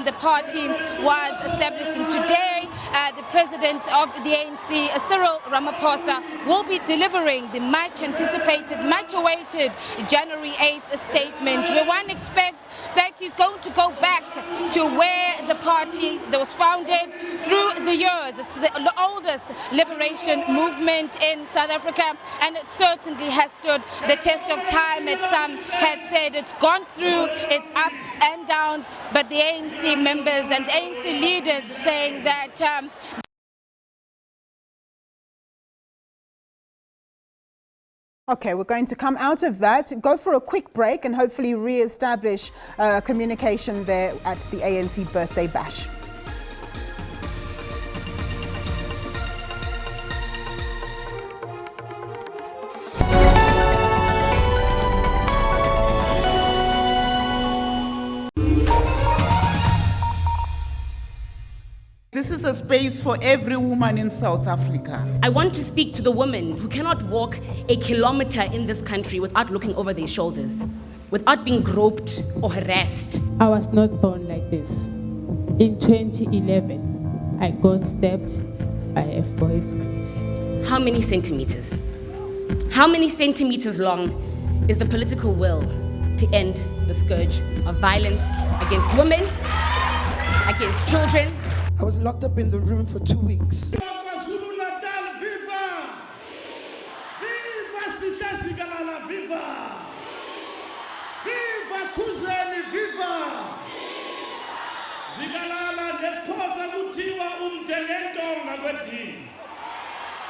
when the party was established. And today, the president of the ANC, Cyril Ramaphosa, will be delivering the much anticipated, much awaited January 8th statement, where one expects that he's going to go back to where the party that was founded through the years. It's the oldest liberation movement in South Africa, and it certainly has stood the test of time. As some had said, it's gone through its ups and downs, but the ANC members and the ANC leaders saying that Okay, we're going to come out of that, go for a quick break and hopefully re-establish communication there at the ANC birthday bash. This is a space for every woman in South Africa. I want to speak to the women who cannot walk a kilometer in this country without looking over their shoulders, without being groped or harassed. I was not born like this. In 2011, I got stabbed by a boyfriend. How many centimeters? How many centimeters long is the political will to end the scourge of violence against women, against children? I was locked up in the room for 2 weeks. KwaZulu-Natal, viva! Viva Sigalala, viva! Viva Kuzeni, viva! Zigalala, nesiphosa kuthiwa umdengentonga kwedini.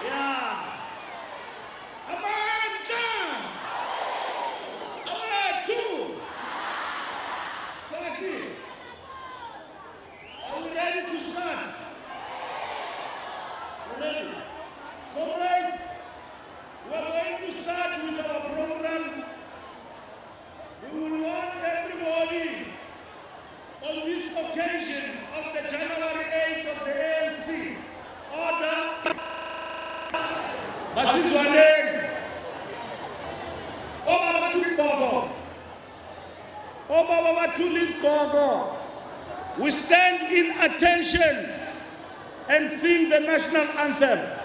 Yeah. Amandla! Awethu! Saki! Are we ready to start? We're ready. Comrades, we are going to start with our program. We will want everybody on this occasion of the January 8th of the ANC. Order. Masizwane. Obaba Tuligogo. Obaba Tuligogo. We stand in attention and sing the national anthem.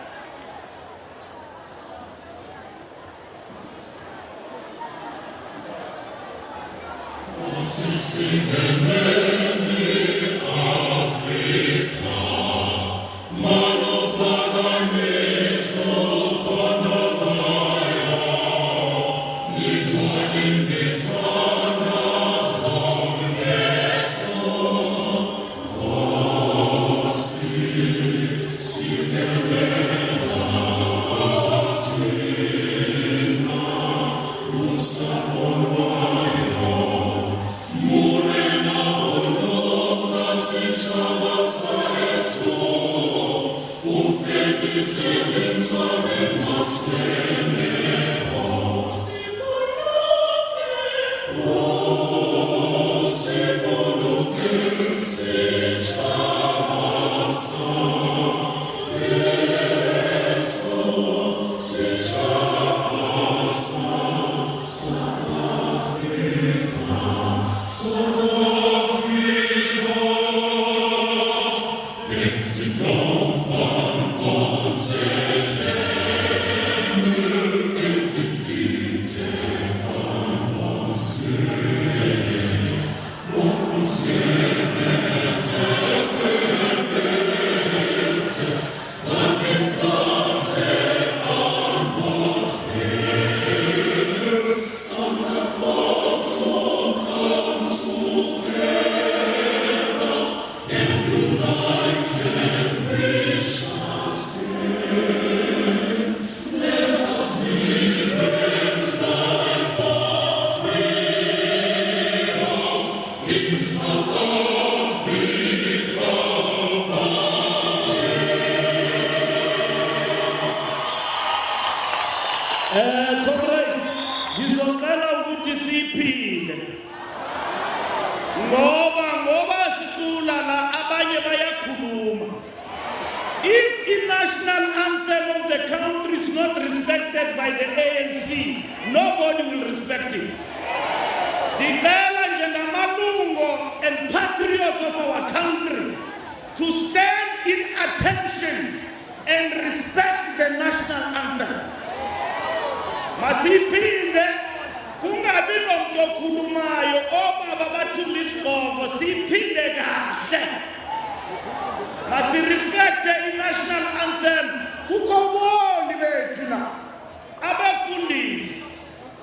Comrades, ngizocela ukuthi siphinde. Ngoba sicula la abanye bayakhuluma. If the national anthem of the country is not respected by the ANC, nobody will respect it. Ndicela njengamalungu and patriots of our Masiphinde kungabi nomuntu okhulumayo obaba bathula isigqoko siphinde kahle. Respect the national anthem. Kukho boni bethu la. Abafundisi.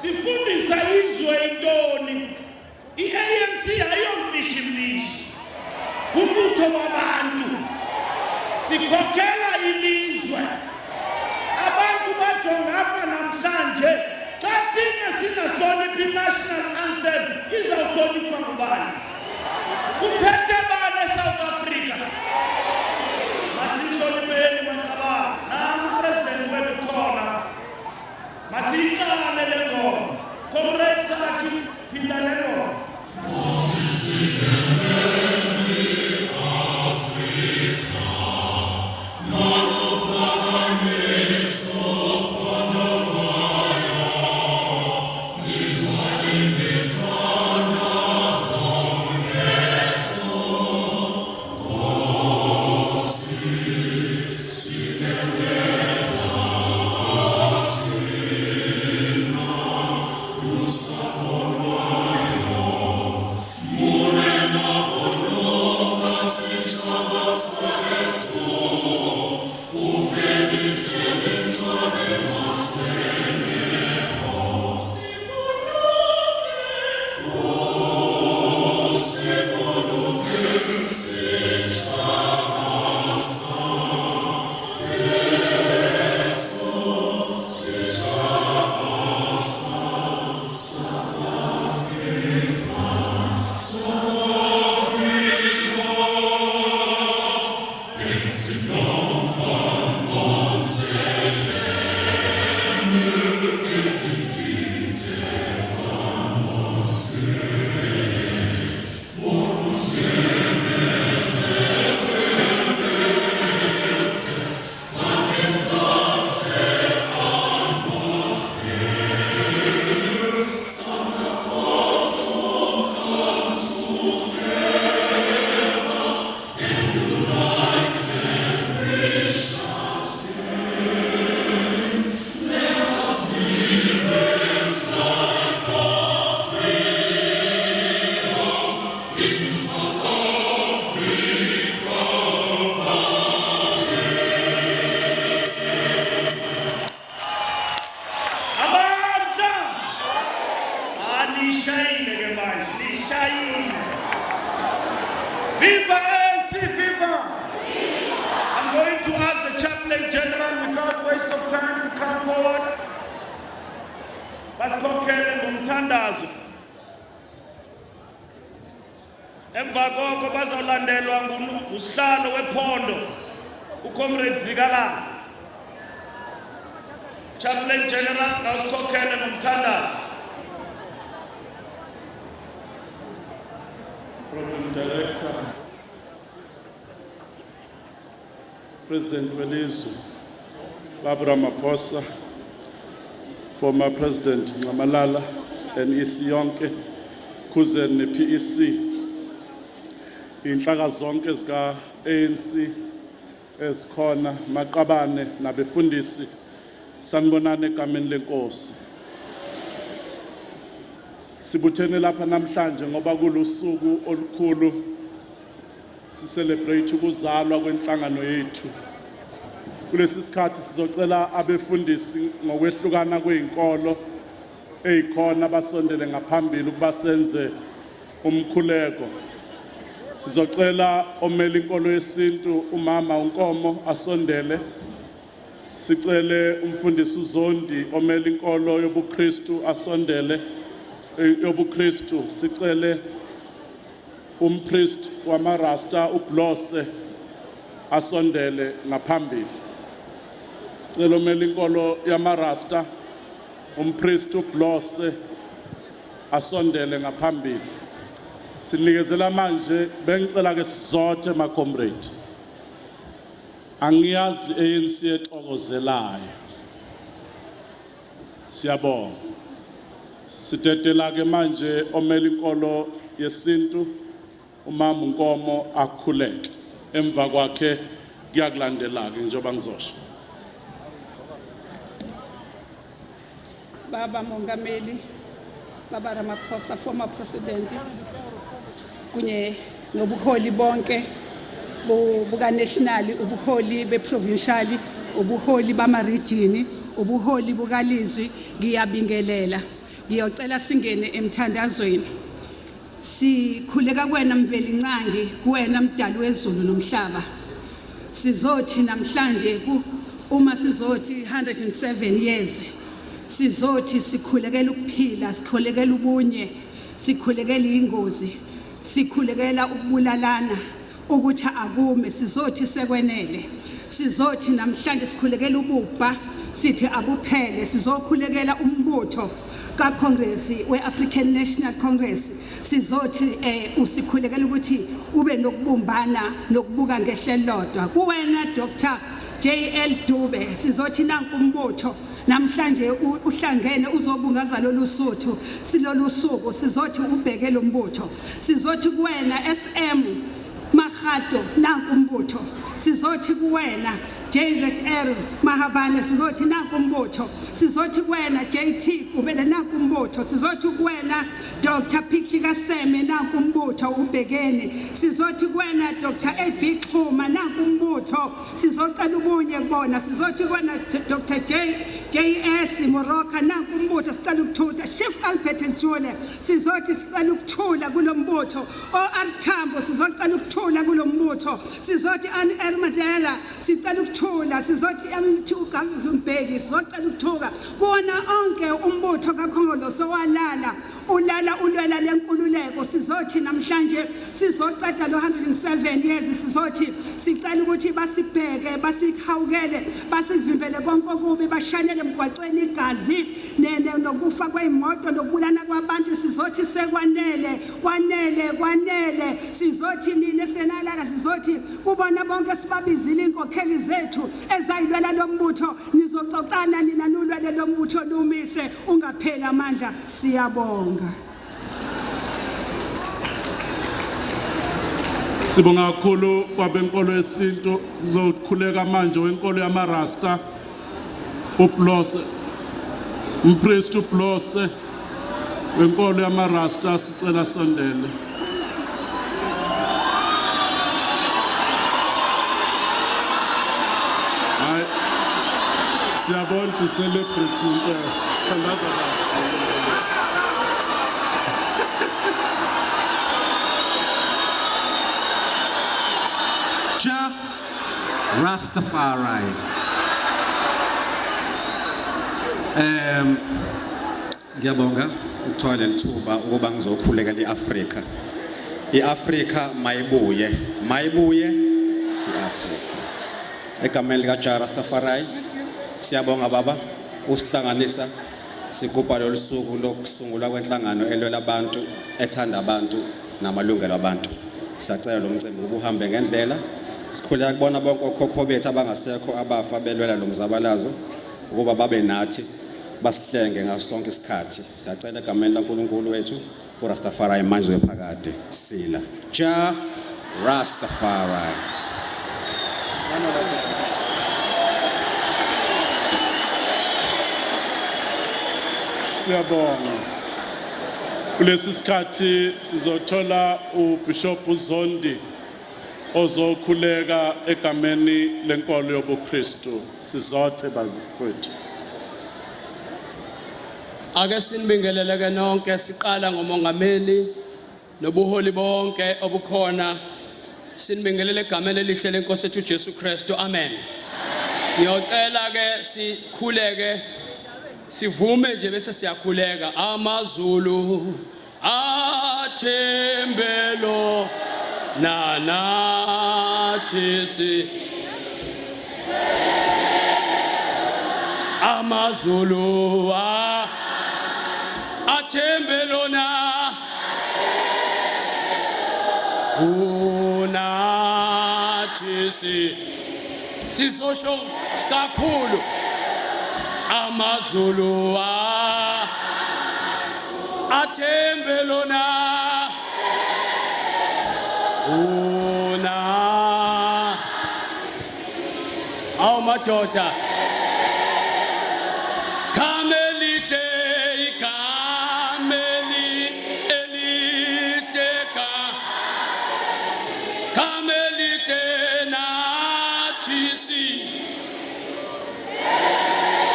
Sifundisa izwe intoni. I-ANC ayomfishi. Umbutho wabantu. Sikhokhela ilizwe. Abantu bajonga apha namhlanje. Xa thina singahloniphi national anthem, izawuhlonitshwa ngubani? Kuphethe bani eSouth Africa? Masihlonipheni maqabane. Nangu upresident wethu khona. Masiyiqale le ngoma. Comrade Saki, phinda le ngoma. Viva ANC, viva! I'm going to ask the Chaplain General without waste of time to come forward. Basikhokhele ngomthandazo. Emva koko bazawulandelwa ngusihlalo wephondo, uComrade Zikalala. Chaplain General, basikhokhele ngomthandazo. Program Director, President Welizwe, Barbara Maposa, former President Ngamalala, NEC yonke, Kuzen ne-PEC, inhlaka zonke zika ANC ezikhona, maqabane nabefundisi, sanibonani egameni lenkosi. Sibuthene lapha namhlanje ngoba kulusuku olukhulu si-celebrate ukuzalwa kwenhlangano yethu. Kulesi sikhathi sizocela abefundisi ngokwehlukana kwezinkolo ezikhona basondele ngaphambili ukuba senze umkhuleko. Sizocela omele inkolo yesintu umama uNkomo asondele. Sicele umfundisi uZondi omele inkolo yobuKristu asondele. yobuKristu sicele umpriest wamarasta uBlose asondele ngaphambili. Sicela omele inkolo yamarasta umpriest uBlose asondele ngaphambili. Sinikezela manje bengicela ke sizothe ma comrade. Angiyazi ANC exokozelayo. Siyabonga. Sitetela ke manje omele inkolo yesintu umama uNkomo akhuleke emva kwakhe kuyakulandela ke njengoba ngizosho. Baba Mongameli, Baba Ramaphosa, former president, kunye nobuholi bonke buka national, ubuholi be provincial, ubuholi bama region, ubuholi buka Lizwi, ngiyabingelela. Ngiyocela singene emthandazweni. Sikhuleka kuwena Mveli Ncangi, kuwena mdali wezulu nomhlaba. Sizothi namhlanje uma sizothi 107 years. Sizothi sikhulekela ukuphila, sikhulekela ubunye, sikhulekela ingozi, sikhulekela ukubulalana ukuthi akume, sizothi sekwenele. Sizothi namhlanje sikhulekela ububha, sithi abuphele, sizokhulekela umbutho kaCongress we-African National Congress. Sizothi usikhulekela ukuthi ube nokubumbana nokubuka ngehlelodwa. Kuwena Dr. JL Dube, sizothi nanku umbutho namhlanje uhlangene uzobungaza lolu suthu silolu suku, sizothi ubheke lo mbutho. Sizothi kuwena SM Mahato nanku umbutho, sizothi kuwena JZR Mahabane, sizothi nanku umbutho, sizothi kuwena JT ubele nanku umbutho, sizothi kuwena Dr. Phikhi Kaseme nanku umbutho ubhekene, sizothi kuwena Dr. AB Xhuma nanku umbutho, sizocela ubunye kubona, sizothi kuwena Dr. JS Moroka nanku umbutho, sicela ukuthula. Chief Albert Ntshule, sizothi sicela ukuthula kulo mbutho. Artambo sizocela ukuthula kulo mbutho, sizothi Ermadela sicela ukuthula, sizothi M2 Mbeki sizocela ukuthuka. Kuwona onke umbutho kaKhongolo sowalala, ulala ulwela lenkululeko. Sizothi namhlanje sizoceda lo 107 years, sizothi sicela ukuthi basibheke, basihawukele, basivimbele konke okubi, bashanele emgwaqweni igazi nokufa kweimoto nokubulana kwabantu. Sizothi sekwanele, kwanele. Sizothi nini senalala, sizothi kubona bonke sibabizile inkokheli zethu ezayilwela lo mbutho, nizococana nina nulwele lo mbutho lumise, ungaphela amandla. Siyabonga. Sibonga kakhulu kwabenkolo yesintu. Zokhuleka manje wenkolo yamarasta uPlose, umpriest uPlose wenkolo yamarasta, sicela sondele. Siyabona to Celebratory. Rastafari. Ngiyabonga ukuthola ithuba ukuba ngizokhuleka leAfrika. iAfrika mayibuye iAfrika. Egameni lika Rastafari siyabonga baba usihlanganisa sigubha lolu suku lokusungulwa kwenhlangano elwela abantu ethanda abantu namalungelo abantu. Siyacela lo mcimbi ubuhambe ngendlela. Sikhuleka kubona bonke okhokho bethu abangasekho abafa belwela lo mzabalazo ukuba babe nathi basihlenge ngasonke isikhathi. Siyacela egameni laNkulunkulu wethu uRastafari manje wephakade sila Rastafari. Siyabonga. Kulesi sikhathi sizothola uBishop Zondi ozokhuleka egameni lenkolo yobuKristu. Sizothe bazifowethu. Ake sinibingeleleke nonke, siqala ngomongameli nobuholi bonke obukhona. Sinibingelele egameni elihle lenkosi yethu Jesu Kristu. Amen. Ngiyocela ke sikhuleke, sivume nje bese siyakhuleka. AmaZulu athembelo nathi AmaZulu athembelo nathi sizosho kakhulu. AmaZulu athembelo madoda kameli elihle ikameli elihle kamelihle nathi si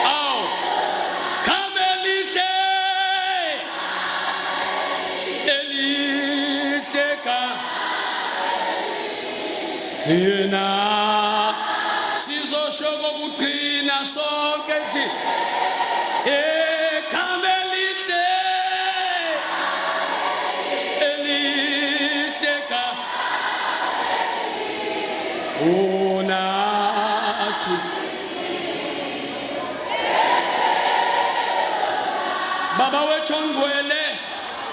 aw kamelihle elihle thina sizoshoko kugcina sonke nje kamelihle elihle unathi baba wethu ongcwele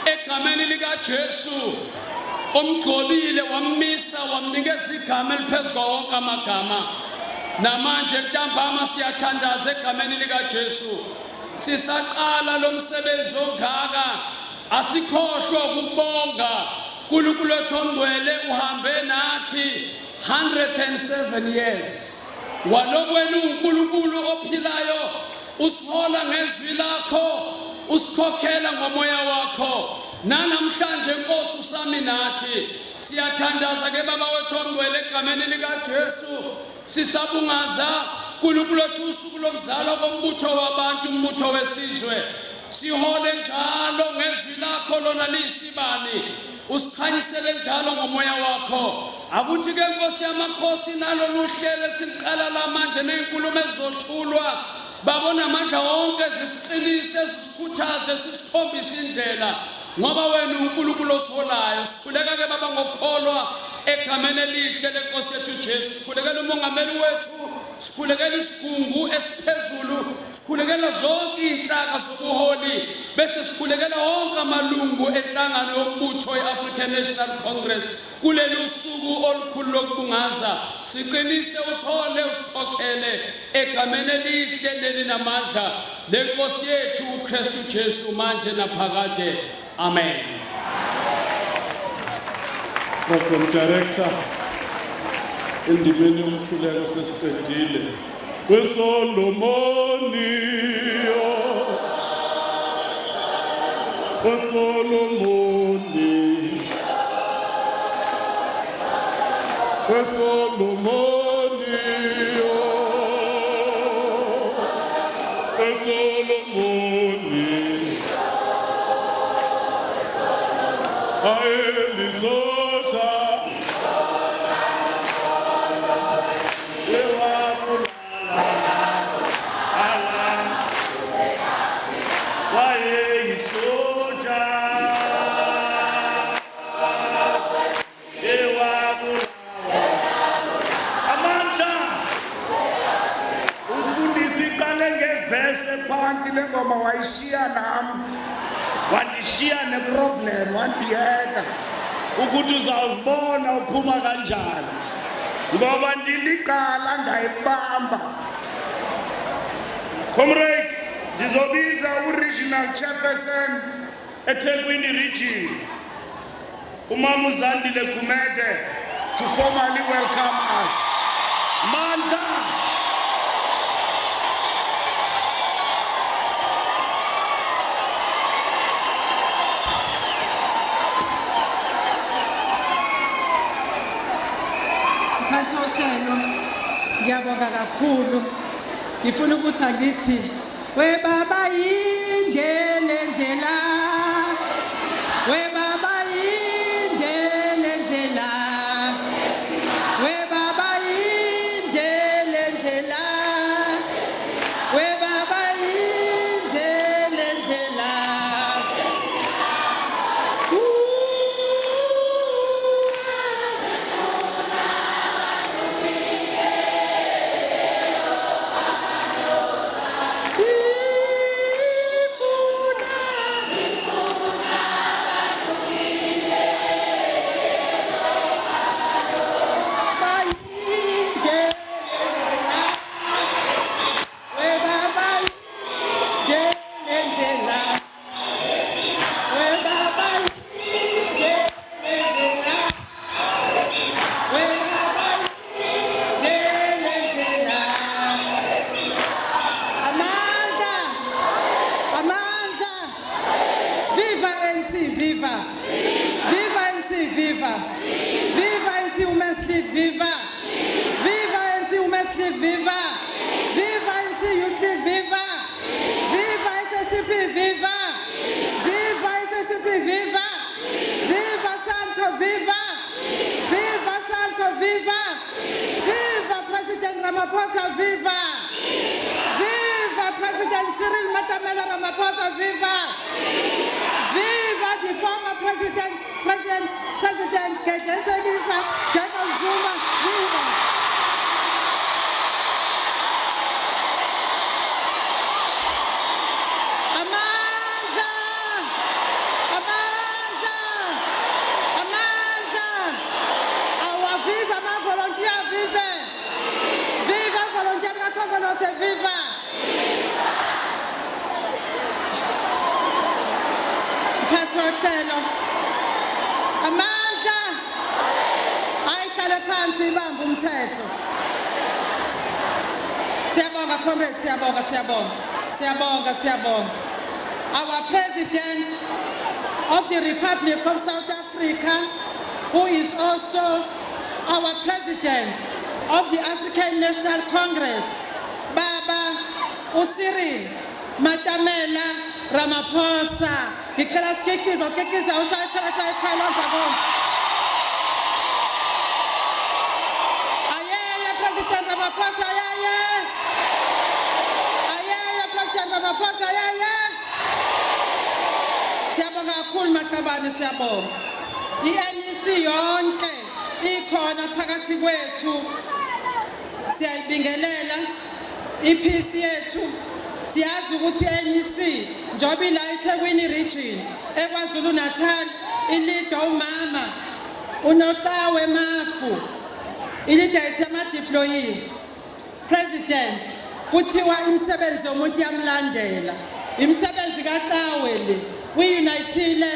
egameni lika Jesu omgcobile wamisa wamnikeza igama eliphezulu wonke amagama namanje ntambama siyathandaza egameni lika Jesu sisaqala lo msebenzi ongaka asikhohlwa ukubonga uNkulunkulu wethu ongcwele uhambe nathi 107 years walokwena uNkulunkulu ophilayo usihola ngezwi lakho usikhokhela ngomoya wakho nanamhlanje Nkosi usami nathi siyathandaza ke baba wethu ongcwele egameni lika Jesu sisabungaza uNkulunkulu wethu usuku lokuzalwa kombutho wabantu umbutho wesizwe sihole njalo ngezwi lakho lona lisibani usikhanyisele njalo ngomoya wakho akuthi ke Nkosi yamakhosi nalo luhlele simqala la manje nezinkulumo ezizothulwa babona amandla wonke zisiqinise sisikhuthaze sisikhombisa indlela ngoba wena uNkulunkulu osiholayo sikhuleka ke baba ngokukholwa egameni elihle lenkosi yethu Jesu sikhulekela umongameli wethu sikhulekela isigungu esiphezulu sikhulekela zonke inhlaka zobuholi bese sikhulekela wonke amalungu enhlangano yombutho yeAfrican National Congress kuleli usuku olukhulu lokubungaza siqinise usihole usikhokhele egameni elihle nelinamandla lenkosi yethu uKristu Jesu manje naphakade amen. Program Director indimeni yomkhuleko sesiqedile weSolomoni phansi lengoma wayishiya nami wandishiya neproblem wandiyeka ukuthi uzawuzibona uphuma kanjani ngoba ndiligala ndayibamba. Comrades, ndizobiza u-regional chairperson eThekwini region uMama uZandile Gumede to formally welcome us. Mandla Mathokhelo ngiyabonga kakhulu ngifuna ukuthi angithi we baba yindele ndlela we baba yindele ndlela we baba yindele ndlela we baba yindele ndlela Women's League, viva! Viva ANC Women's League, viva! Viva ANC Youth League, viva! Viva SABC, viva! Viva SABC, viva! Viva Santo, viva! Viva Santo, viva! Viva President Ramaphosa, viva! Viva President Cyril Matamela Ramaphosa, viva! Viva the former President Gedesselisa, Jacob Zuma, viva! Amandla! Amandla! Amandla! Our viva ma volunteer, viva! Viva volunteer ka Congolese, viva! Patrocelo. Amandla! Ayihlale phansi ibambe umthetho. Siyabonga comrades, siyabonga, siyabonga. Siyabonga, siyabonga. Our President of the Republic of South Africa, who is also our President of the African National Congress, Baba Cyril Matamela Ramaphosa. Ngicela sikikiza ushaye phela ayeye President Ramaphosa, ayeye President Ramaphosa, ayeye. Siyabonga kakhulu maqabane, siyabonga. I-ANC yonke ikhona phakathi kwethu, siyayibingelela i-peace yethu. Siyazi ukuthi i-ANC njengoba ila eThekwini region eKwaZulu-Natal ilida umama uNoqawe Mafu, ilida ama-deployees. President kuthiwa imisebenzi yomuntu yamlandela, imisebenzi kaQawe le uyunayithile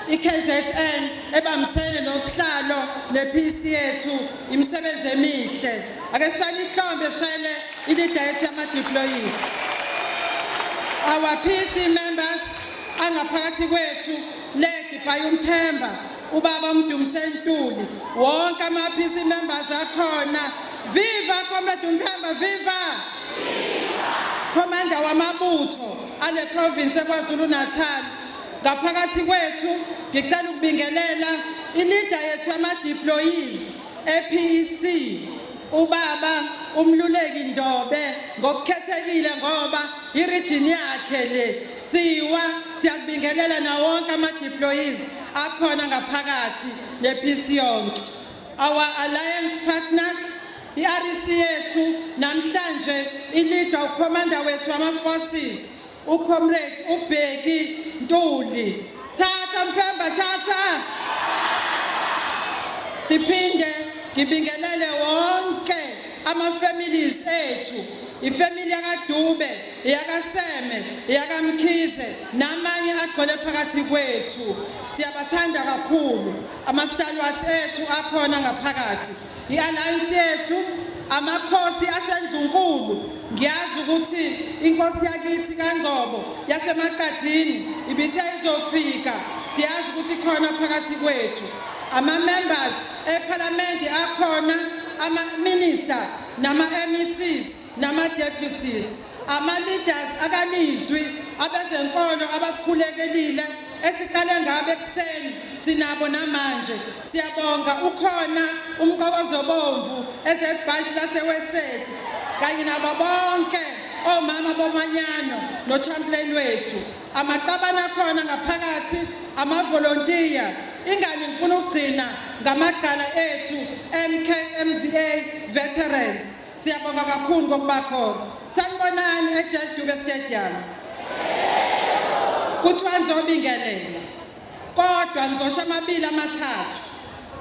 i-KZN ebambisene nosihlalo ne-PC yethu, imisebenzi emihle. Ake shayele ihlombe shayele ilida ama-deployees. Our PC members angaphakathi kwethu led by uMphemba, ubaba uMdumisentuli, wonke ama-PC members akhona. Viva Comrade uMphemba, viva! Commander wamabutho ale province eKwaZulu-Natal, ngaphakathi kwethu ngicela ukubingelela i-leader yethu ama-deployees e-PEC, ubaba umluleki Ndobe, ngokukhethekile ngoba i-region yakhe le siyakubingelela na wonke ama-deployees akhona ngaphakathi ne-PC yonke. Our alliance partners, i-RC yethu namhlanje ilidwa ucommander wethu wama-forces, ucomrade uBheki Ntuli. Thatha Mphemba, thatha! Siphinde ngibingelele wonke ama-families ethu, ifamily yakaDube, yakaSeme, yakaMkhize namanye agcwele phakathi kwethu. Siyabathanda kakhulu. Ama-stalwarts ethu akhona ngaphakathi. I-alliance yethu amakhosi aseNdlunkulu, ngiyazi ukuthi inkosi yakithi kaNgcobo yaseMaqadini ibithe izofika, siyazi ukuthi khona phakathi kwethu. Ama-members eParliament akhona, ama-minister nama-MECs nama-deputies, ama-leaders akalizwi abezenkolo abasikhulekelile esiqale ngabe ekuseni sinabo namanje. Siyabonga ukhona umqokozo bomvu ezebhanchi laseweseli kanye nabo bonke omama bomanyano no-champion wethu. Amaqabana akhona ngaphakathi, ama-volunteer. Ingane ngifuna ukugcina ngamagala ethu MKMVA veterans. Siyabonga kakhulu ngokuba khona. Sanibonani eJedube Stadium. Kuthiwa ngizobingelela, kodwa ngizosho amabili amathathu.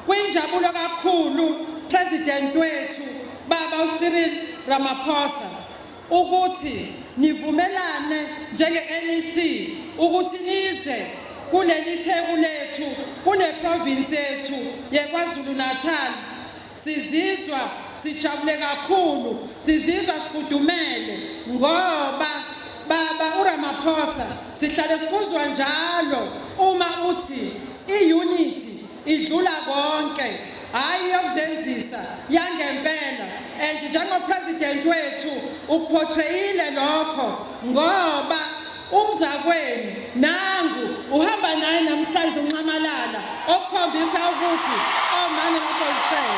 Kuyinjabulo kakhulu President wethu Baba uCyril Ramaphosa ukuthi nivumelane njenge-ANC ukuthi nize kuleli theku lethu, kule province yethu yeKwaZulu-Natal. Sizizwa sijabule kakhulu, sizizwa sifudumele ngoba Baba uRamaphosa sihlale sikuzwa njalo uma uthi i-unity idlula konke, hayi yokuzenzisa. yokusebenzisa yangempela and njengopresident wethu uportrayile lokho ngoba umzakwenu nangu uhamba naye namhlanje unqamalala okukhombisa ukuthi omane kaPoltrel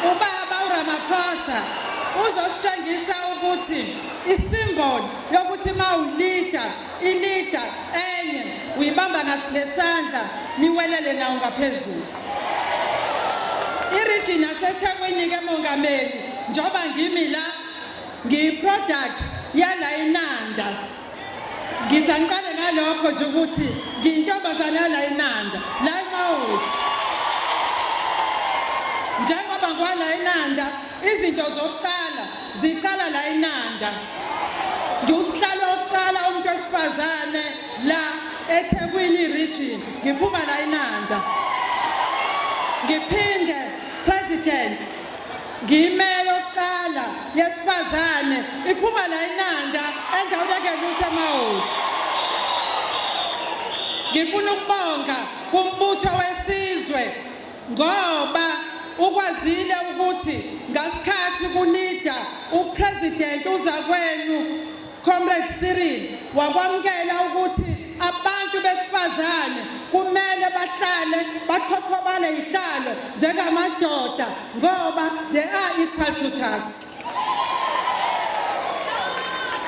ubaba uRamaphosa uzositshengisa ukuthi isymbol yokuthi mawuleader ileader enye uyibamba ngesandla niwelele nawo ngaphezulu iregion yaseThekwini ke mongameli njoba ngimi la ngiyiproduct yala iNanda ngizanqale ngalokho nje ukuthi ngiyintombazana yala iNanda la eMawuthi njengoba ngwala iNanda izinto zokuqala ziqala la iNanda ngiwusihlalo oqala umuntu wesifazane la eThekwini region ngiphuma la iNanda ngiphinde president ngimeya oqala yesifazane iphuma la iNanda endaweni yakhe eMawuthi ngifuna ukubonga kumbutho wesizwe ngoba ukwazile ukuthi ngasikhathi kulida upresident uzakwenu Comrade Cyril wakwamkela ukuthi abantu besifazane kumele bahlale baqhoqhobane ihlalo njengamadoda ngoba they are equal to task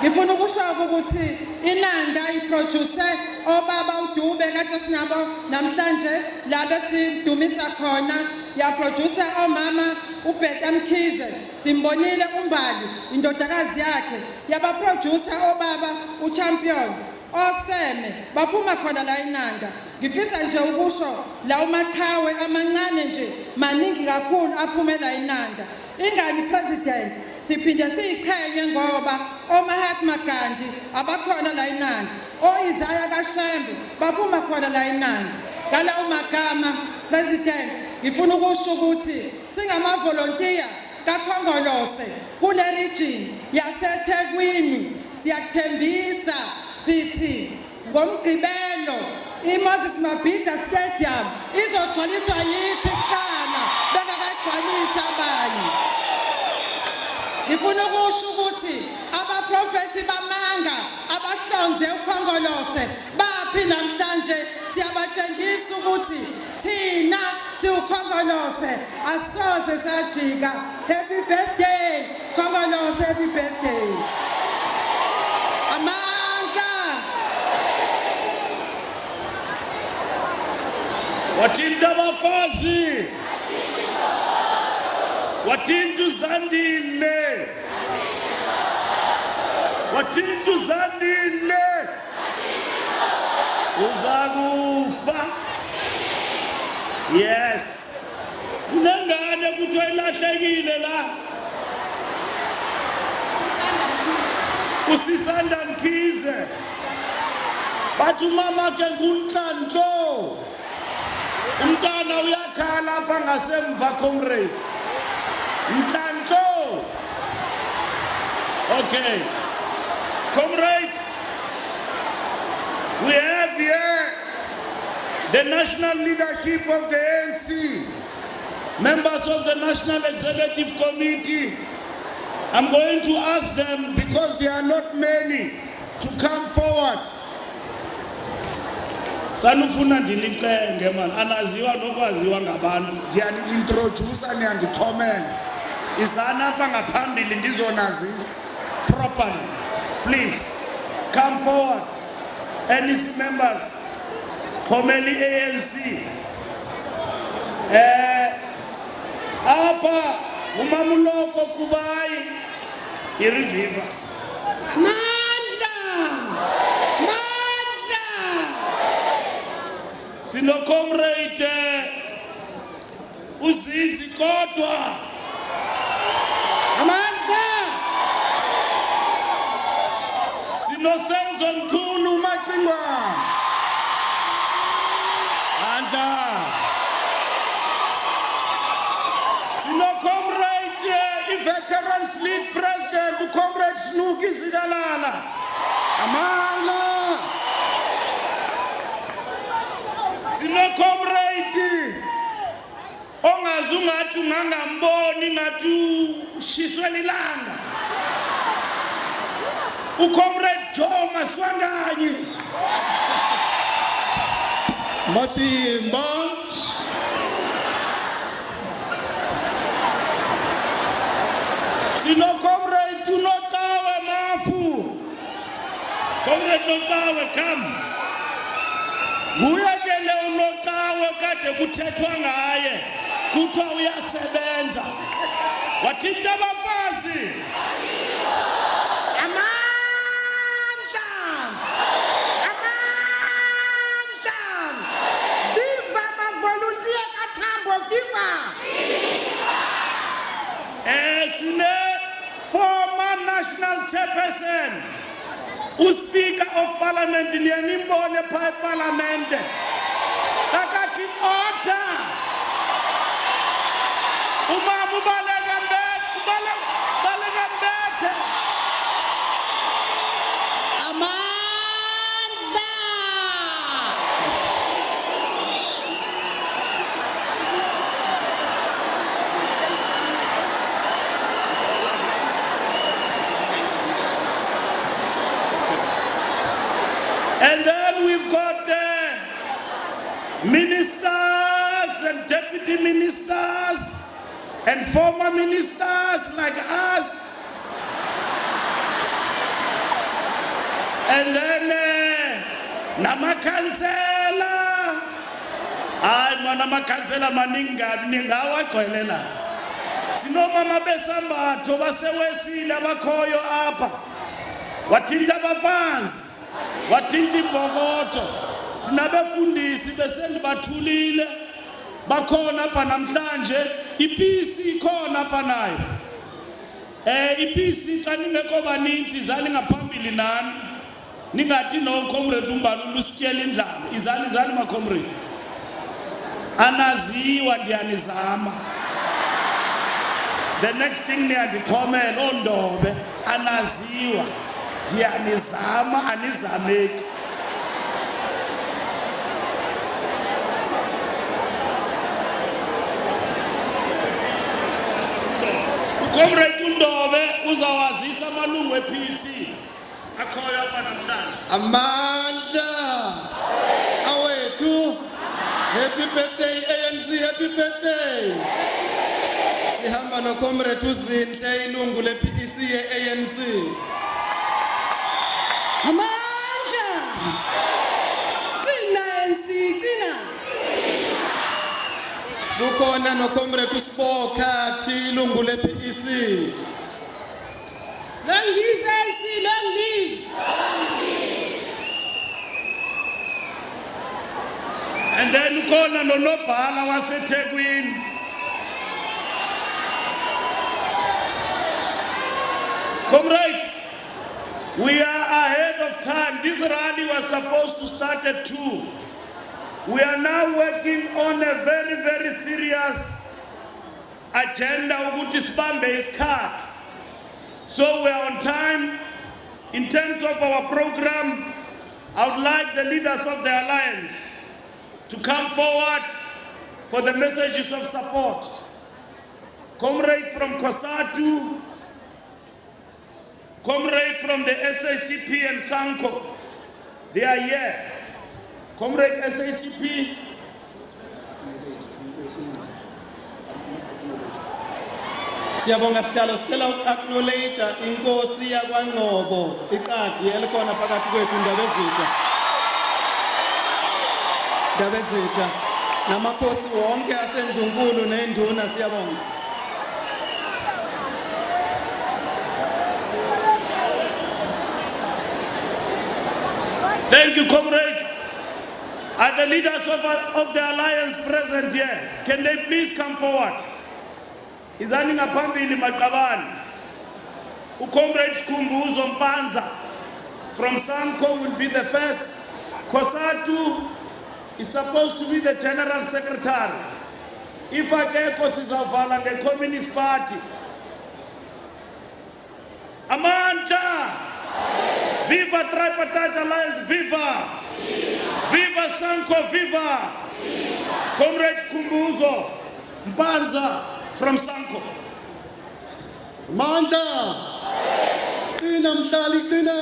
ngifuna ukusho ukuthi iNanda iproduce obaba uDube kade sinabo namhlanje la besidumisa khona ya producer omama uBeta Mkhize simbonile uMbali indodakazi yakhe yaba producer obaba uChampion oseme baphuma khona la iNanda ngifisa nje ukusho la uMaqhawe amancane nje maningi kakhulu aphumela iNanda ingani president siphinde siyiqhenye ngoba oMahatma Gandhi abakhona la iNanda oIsaiah kaShembe baphuma khona la iNanda ngala umagama president ngifuna ukusho ukuthi singama volunteer kaKhongolose kule region yaseThekwini siyathembisa sithi ngomgqibelo iMoses Mabhida Stadium izogcwaliswa yithi kuqala bengakagcwalisa abanye ngifuna ukusho ukuthi abaprofeti bamanga abahlonze uKhongolose baphi namhlanje siyabatshengisa ukuthi thina siuKhongolose asoze sajika happy birthday Khongolose happy birthday amandla wathinta abafazi wathinta uZandile wathinta uZandile uzakufa yes unengane kuthi ilahlekile la usisanda Mkhize bathi umama ke nguNhlanhlo umntana uyakhala apha ngasemva comrade Nhlanhlo okay comrades we have here the national leadership of the ANC, members of the National Executive Committee. I'm going to ask them, because there are not many, to come forward. Sanufuna ndilicenge man, anaziwa nokwaziwa ngabantu. Ndiyani introduce and comment. Izana apha ngaphambili ndizonazisa properly. Please come forward. NEC members. Komeli ANC apa umamuloko kubayi iriviva mandla sino comrade uzizi kodwa amandla sino senzo mkhulu Maqingwa sino comrade veterans league president comrade Snuki Zigalala amandla Sino comrade ongazi ungathi ungangamboni ngathi ushiswe lilanga. Ucomrade Joe Maswanganye. Matimba. Sino comrade uNokawe Mafu. Comrade Nokawe, come. Nguye ke le uNokawe kade kuthethwa ngaye. Kuthiwa uyasebenza. Wathinta abafazi. Former national chairperson, Speaker of Parliament, Lianimbone Parliament, Kakati Order, Umamu Balegambet, and then we've got ministers and deputy ministers and former ministers like us. And then Namakansela. Namakansela maninga ningawa koelela. Sino mama besamba toba sewesile abakhoyo apa. Wathinta abafazi. Wathinta imbokodo. Sinabefundisi besendibathulile. Bakhona apha namhlanje. Ipeace ikhona apha nayo. Ipeace xa ningekho baninzi izali ngaphambili nani. Ningathi no comrade uMbalulu usityela indlala. Izali ma comrade. Anaziwa ndiyanizama. The next thing niyandixhomela ondobe anaziwa. Ndiyanizama anizameki. Comrade uNdobe uzawazisa amalungu ePC akhoyo apha namhlanje. Amandla awethu. Happy birthday ANC, happy birthday. Sihamba no comrade uZinhle ilungu lePC yeANC. Amandla. Qina ANC, qina. Kukhona no comrade uSipokhathi ilungu lePC. Long live ANC, long live. And then ukhona noNobhala waseThekwini. Comrades, we are ahead of time. This rally was supposed to start at 2. We are now working on a very, very serious agenda ukuthi sibambe isikhathi. So we are on time. In terms of our program, I would like the leaders of the alliance to come forward for the messages of support. Comrade from COSATU, comrade from the SACP and SANCO, they are here. Comrade SACP, Siyabonga sicela acknowledge inkosi yakwaNgcobo iqadi elikhona phakathi kwethu Ndabezitha namakhosi wonke aseNdlunkulu neNduna siyabonga. Thank you, comrades. Are the leaders of the alliance present here? Can they please come forward? Izani ngaphambili maqabane. Comrade Skhumbuzo Mpanza from SANCO will be the first. COSATU is supposed to be the general secretary. If akekho sizawuvala ngeCommunist Party. Amandla. Viva Tripartite Alliance, viva! Viva SANCO, viva! Comrades Kumbuzo, Mpanza from Sanko. Mandla. Qina mhlali qina.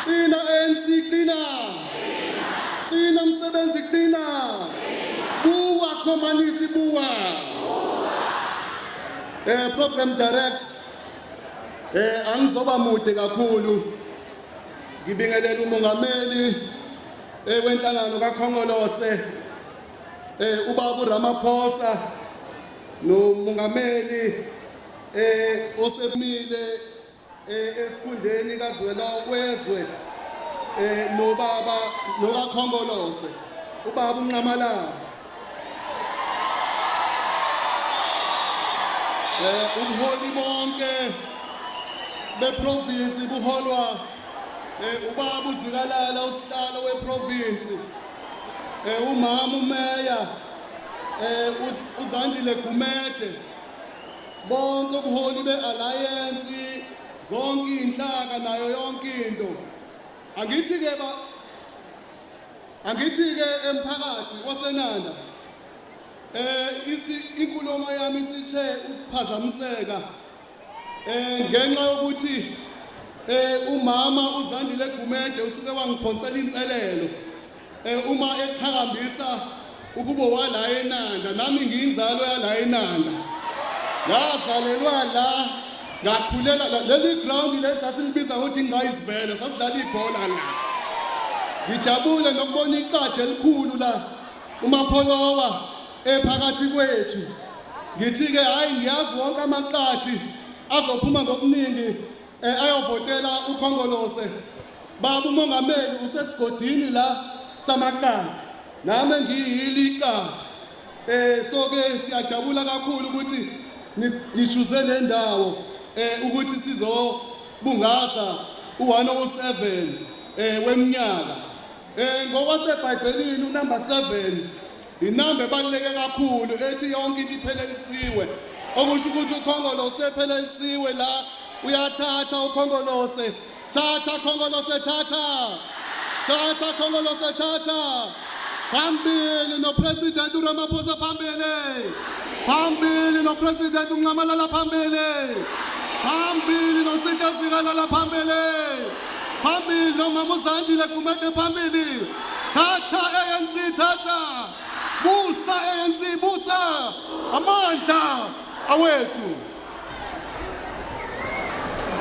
Qina ANC qina. Qina msebenzi qina. Buwa komanisi buwa. Program direct. Angizoba mude kakhulu. Ngibingelela umongameli wenhlangano kaKhongolose ubaba Ramaphosa nomongameli osemile esikhundleni kazwelonke nobaba nokaKhongolose ubaba uNqamalala ubuholi bonke beprovince buholwa ubaba uZikalala usihlalo weprovince umama umeya uZandile Gumede bonke ubuholi bealliance zonke inhlaka nayo yonke into angithi ke emphakathi wasenanda inkulumo yami sithe ukuphazamiseka ngenxa yokuthi umama uZandile Gumede usuke wangiphonsela inselelo uma eqhakambisa ukuba wala eNanda nami ngiyinzalo yala eNanda ngazalelwa la ngakhulela leli ground le sasilibiza ukuthi ingayisivele sasidlala ibhola la ngijabule nokubona iqadi elikhulu la uMapholowa ephakathi kwethu ngithi ke hayi ngiyazi wonke amaqadi azophuma ngokuningi ayovotela uKhongolose baba umongameli usesigodini la samaqadi nami ngiyili iqadi so ke siyajabula kakhulu ukuthi nichuze le ndawo ukuthi sizobungaza u107 weminyaka ngokwaseBhayibhelini unumber 7 inamba ebaluleke kakhulu ethi yonke into iphelelisiwe okusho ukuthi uKhongolose ephelelisiwe la uyathatha uKhongolose thatha Khongolose thatha Khongolose thatha phambili nopresident uRamaphosa phambili nopresident uNqamalala phambili noSikalala phambili nomama uZandile Gumede phambili thatha ANC thatha busa ANC busa amandla awethu.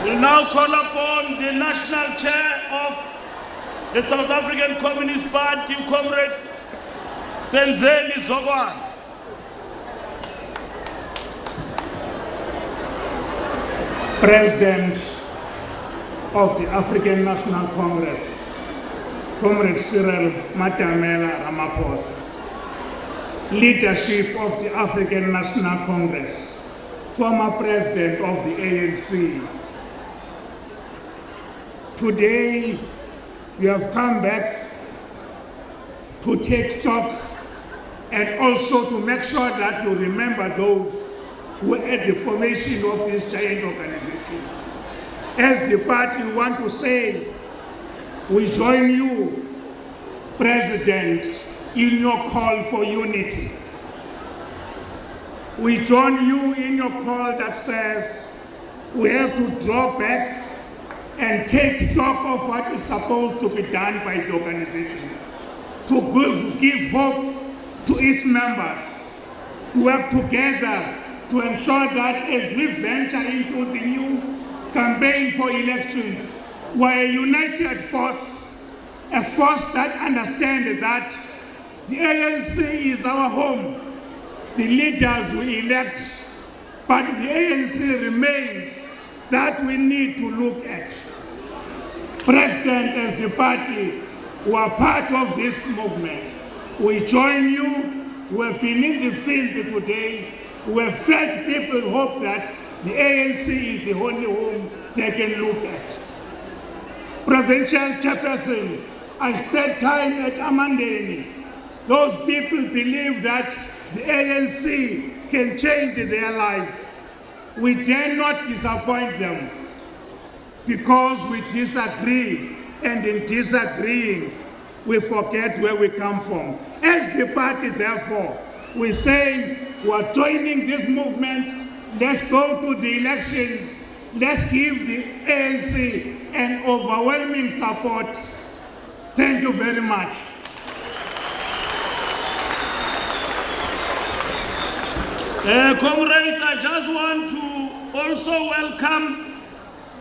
We'll now call upon the national chair of the South African Communist Party, Comrade Senzeni Zogwan. President of the African National Congress, Comrade Cyril Matamela Ramaphosa. Leadership of the African National Congress, former President of the ANC. Today, we have come back to take stock and also to make sure that you remember those who were at the formation of this giant organization. As the party, we want to say, we join you, President, in your call for unity. We join you in your call that says we have to draw back and take stock of what is supposed to be done by the organization, to give hope to its members, to work together to ensure that as we venture into the new campaign for elections, we're a united force, a force that understands that the ANC is our home, the leaders we elect, but the ANC remains that we need to look at. President, as the party, who are part of this movement, we join you. We have been in the field today. We have felt people hope that the ANC is the only home they can look at. Provincial chairperson, I spent time at Amandeni. Those people believe that the ANC can change their life. We dare not disappoint them because we disagree, and in disagreeing, we forget where we come from. As the party, therefore, we say we are joining this movement. Let's go to the elections. Let's give the ANC an overwhelming support. Thank you very much. Comrades, I just want to also welcome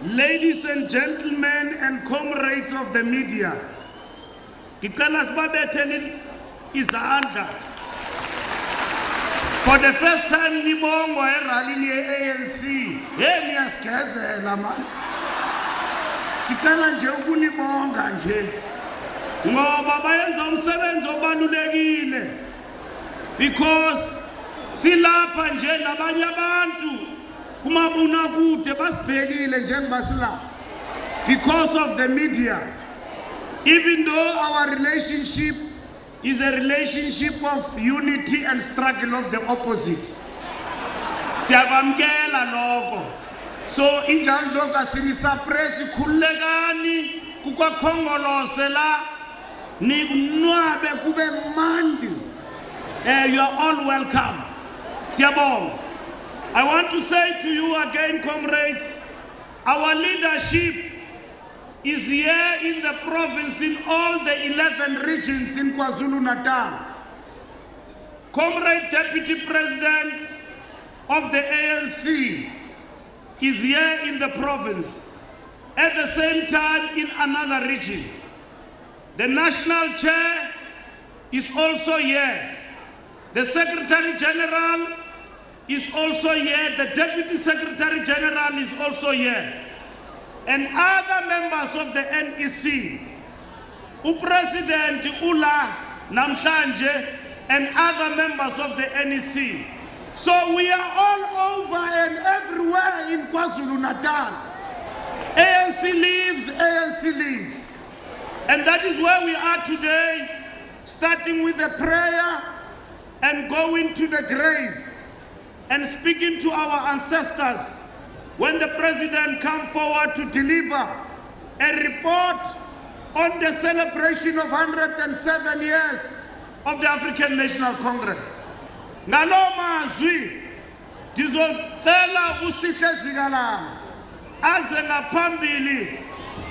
ladies and gentlemen and comrades of the media. Ngicela sibabethele izandla. For the first time nibongo erally ye-ANC. Hey niyasigezela man. Sicela nje ukunibonga nje. Ngoba bayenza umsebenzi obalulekile. Because silapha nje nabanye abantu kumabonakude basibhekile njengoba silapha. Because of the media. Even though our relationship is a relationship of unity and struggle of the opposite. Siyabamkela lokho. So injanjo kasinisa-press khulekani kukwakhongolose la ninwabe kube mandi. You are all welcome. Siyabonga. I want to say to you again, comrades, our leadership is here in the province in all the 11 regions in KwaZulu-Natal. Comrade Deputy President of the ANC is here in the province. At the same time in another region. The National Chair is also here. The Secretary General is also here. The Deputy Secretary General is also here. And other members of the NEC, President Ula Namhlanje, and other members of the NEC. So we are all over and everywhere in KwaZulu-Natal. ANC lives, ANC leads. And that is where we are today, starting with a prayer and going to the grave and speaking to our ancestors. When the president come forward to deliver a report on the celebration of 107 years of the African National Congress. Ngalo mazwi ndizocela uSihle Zikalala aze ngaphambili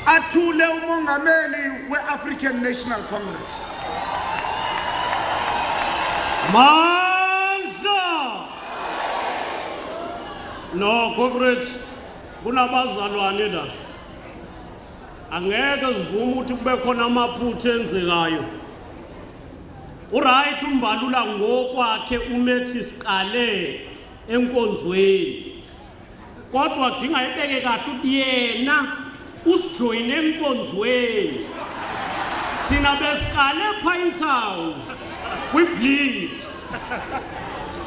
athule umongameli we-African National Congress. No, comrades, kunabazalwane la. Angeke sivume ukuthi kube khona amaphutha enzekayo. Uright umbalula ngokwakhe umethi siqale enkonzweni. Kodwa kudinga ibeke kahle ukuthi yena usijoyine enkonzweni. Thina besiqale Pine Town. We bleed.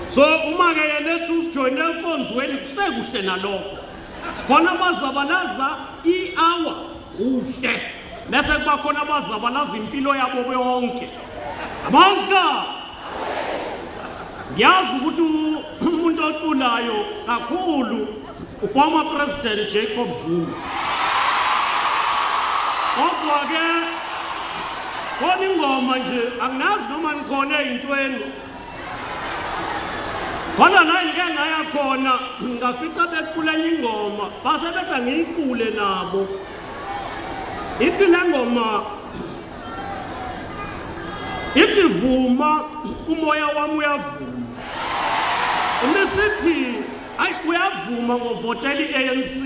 So uma ke yena usijoyine enkonzweni kusekuhle nalokho. Khona bazabalaza i-hour kuhle. Bese kuba khona abazabalaza impilo yabo bonke. Amandla. Ngiyazi ukuthi umuntu oculayo kakhulu uformer president Jacob Zuma. Kodwa ke khona ingoma nje anginazi noma ngikhona ezintweni. Khona la ngike ngaya khona ngafica becula ingoma base betha ngiyicule nabo. Ithi le ngoma ithi vuma umoya wami uyavuma. Umesithi ayi uyavuma ngovotela iANC.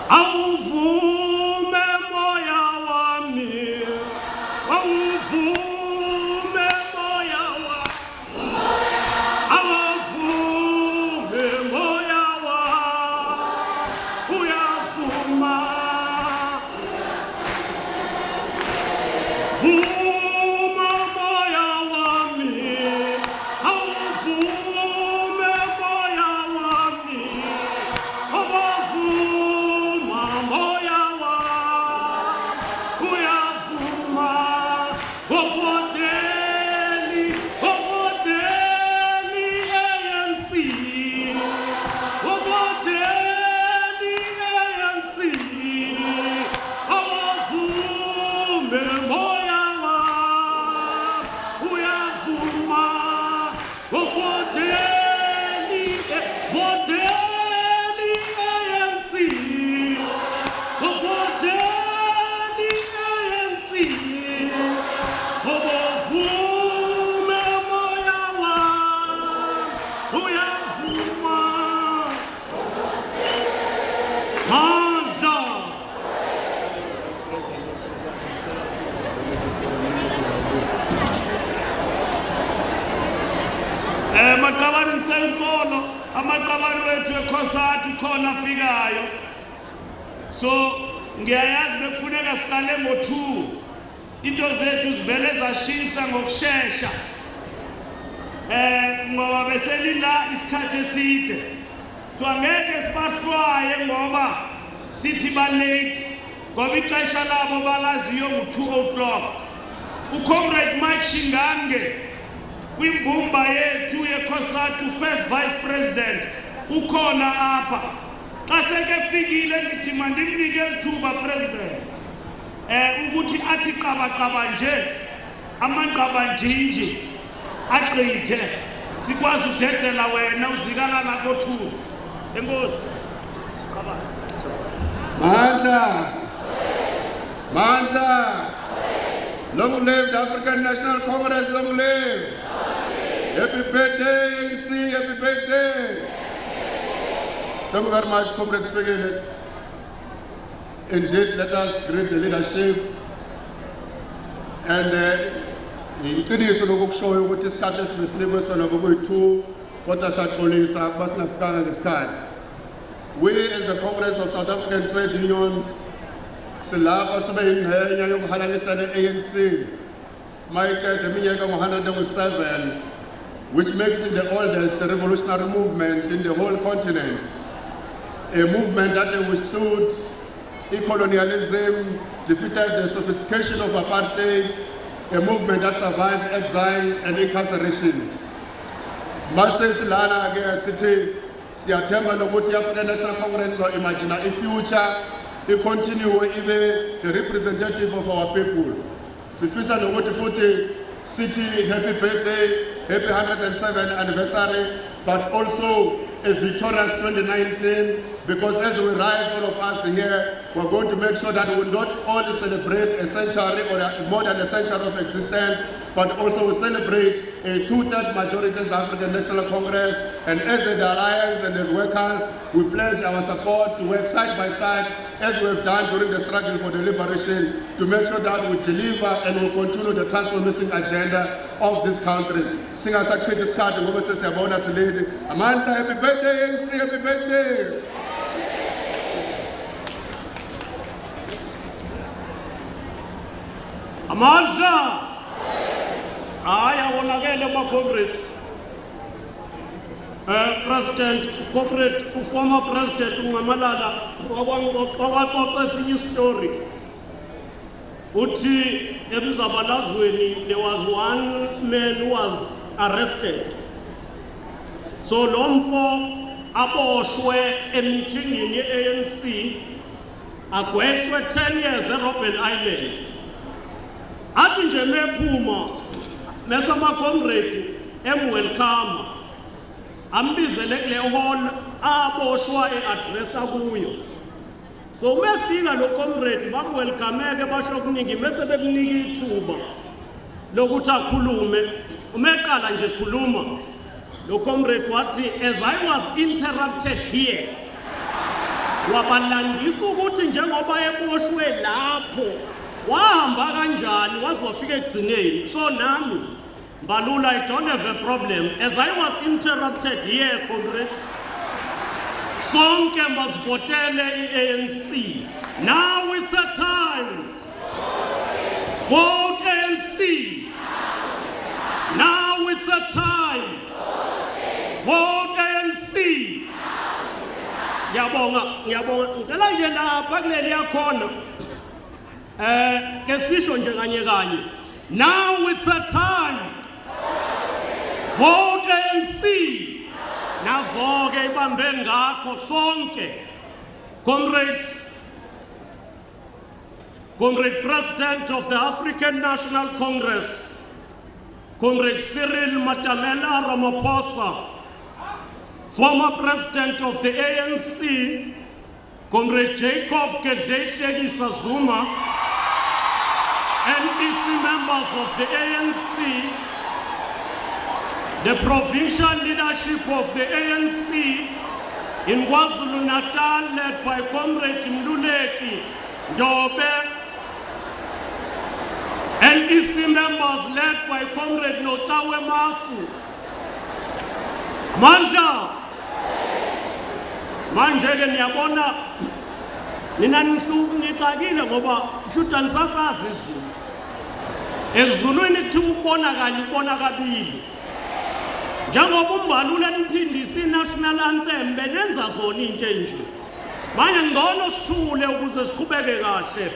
Awuvume moya wami. Awuvume moya wami. Awuvume moya wami. Uyavuma. Moya Maqabane ngicela uxolo amaqabane wethu ekhosati khona afikayo. So ngiyayazi bekufuneka siqale ngo2. Into zethu zivele zashisa ngokusheshsha. Ngoba beselila isikhathi eside. So angeke sibahlwaye ngoba sithi ba late ngoba ixesha labo balaziyo ngo2 o'clock. uComrade Mike Shingange kwimbumba yethu yekhosati first vice president ukhona apha. Xa seke fikile ngithi mandimnike lithuba president ukuthi athi qaba nje amanqabanjinji agqithe sikwazi udedela wena uzikala la ko2. Enkosi. Mandla. Long live the African National Congress, long live. Happy birthday, ANC, happy birthday. Thank you very much, Comrade Speaker. Indeed, let us greet the leadership. And iqiniso lokushoyo ukuthi isikhathi esinikwe sona bokwethu kodwa saxolisa basinafikanga ngesikhathi. We as the Congress of South African Trade Union silapha sibe yingxenye yokuhalanisa ne-ANC mayikede iminyaka 107, which makes it the oldest revolutionary movement in the whole continent. A movement that withstood colonialism, defeated the sophistication of apartheid, a movement that survived exile and incarceration. Mase silana ke sithi siyathemba nokuthi African National Congress imagine a future continue ibe the representative of our people. Sifisa nokuthi futhi sithi happy birthday, happy 107th anniversary, but also a victorious 2019, because as we rise, all of us here, we're going to make sure that we will not only celebrate a century or more than a century of existence, but also we celebrate a 2/3 majority of the African National Congress. And as the alliance and as workers, we pledge our support to work side by side, as we have done during the struggle for the liberation, to make sure that we deliver and we continue the transformation agenda of this country. Singasakhithi isikhathi ngoba sesiyabona sileli. Amandla, happy birthday, ANC, happy birthday. Amandla. Awonakele ama-comrades. President, corporate, former President uNgamalala wakwaxoxa esinye story. Uthi emzabalazweni there was one man who was arrested. So lo mfo aboshwe emithingini ye-ANC agwetshwe 10 years eRobben Island. Athi nje mephuma nesama-comrade welcome. Ambizele kule hall aboshwa e-addressa kuyo. So umefika lo comrade bamwelkameke basho kuningi mase bekunika ithuba lokuthi akhulume. Umeqala nje khuluma lo comrade wathi, as I was interrupted here, wabalandisa ukuthi njengoba eboshwe lapho wahamba kanjani waze wafika egcineni. So nami Balula, I don't have a problem. As I was interrupted here, comrades, sonke masivotele i-ANC. Now it's a time. Vote ANC. Now it's a time. Vote ANC. Ngiyabonga. Ngicela nje lapha kuleli yakhona. Kesisho nje kanye. Now it's a time. Vote ANC. Nazoke ibambe ngakho sonke. Comrades, Comrade President of the African National Congress, Comrade Cyril Matamela Ramaphosa, former President of the ANC, Comrade Jacob Gedleyihlekisa Sazuma, and EC members of the ANC, the provincial leadership of the ANC in KwaZulu-Natal, led by Comrade Mluleki Ndobe, and EC members led by Comrade Notawe Mafu, Mandla manje ke niyabona nina nixakile ngoba shuthi anisasazi isiZulu. Ezulwini kuthi ubona kanye ubona kabili. Njengoba umbalula niphindisa i-national anthem benenza zona into enje. Manje ngcono sithule ukuze siqhubeke kahle.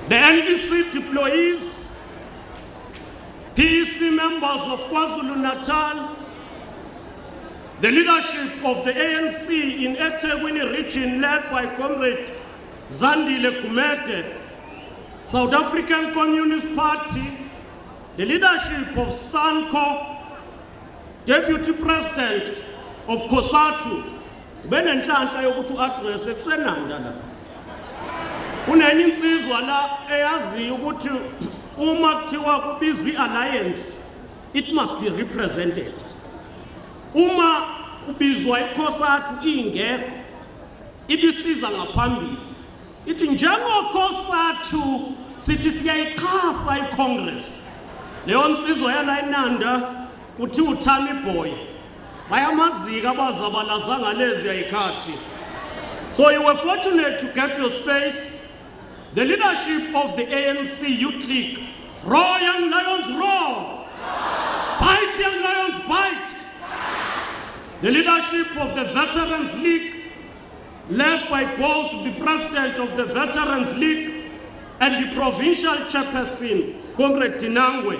The NEC deployees, PEC members of KwaZulu-Natal, the leadership of the ANC in eThekwini region led by Comrade Zandile Kumete, South African Communist Party, the leadership of SANCO, Deputy President of COSATU, benenhlanhla yokuthi address kusenanda la. Kunenye insizwa la eyaziyo ukuthi uma kuthiwa kubizwa i-alliance, it must be represented. Uma kubizwa iCOSATU ingekho, ibisiza ngaphambili. Ithi njengoCOSATU sithi siyayixhasa iCongress. Leyo nsizwa yala eNanda kuthi uThami Boy. Bayamazika abazabalaza ngalezi ayikhathi. So you were fortunate to get your space. The leadership of the ANC Youth League, roar young lions roar, bite young lions bite. The leadership of the Veterans League, led by both the president of the Veterans League and the provincial chairperson, Comrade Tinangwe.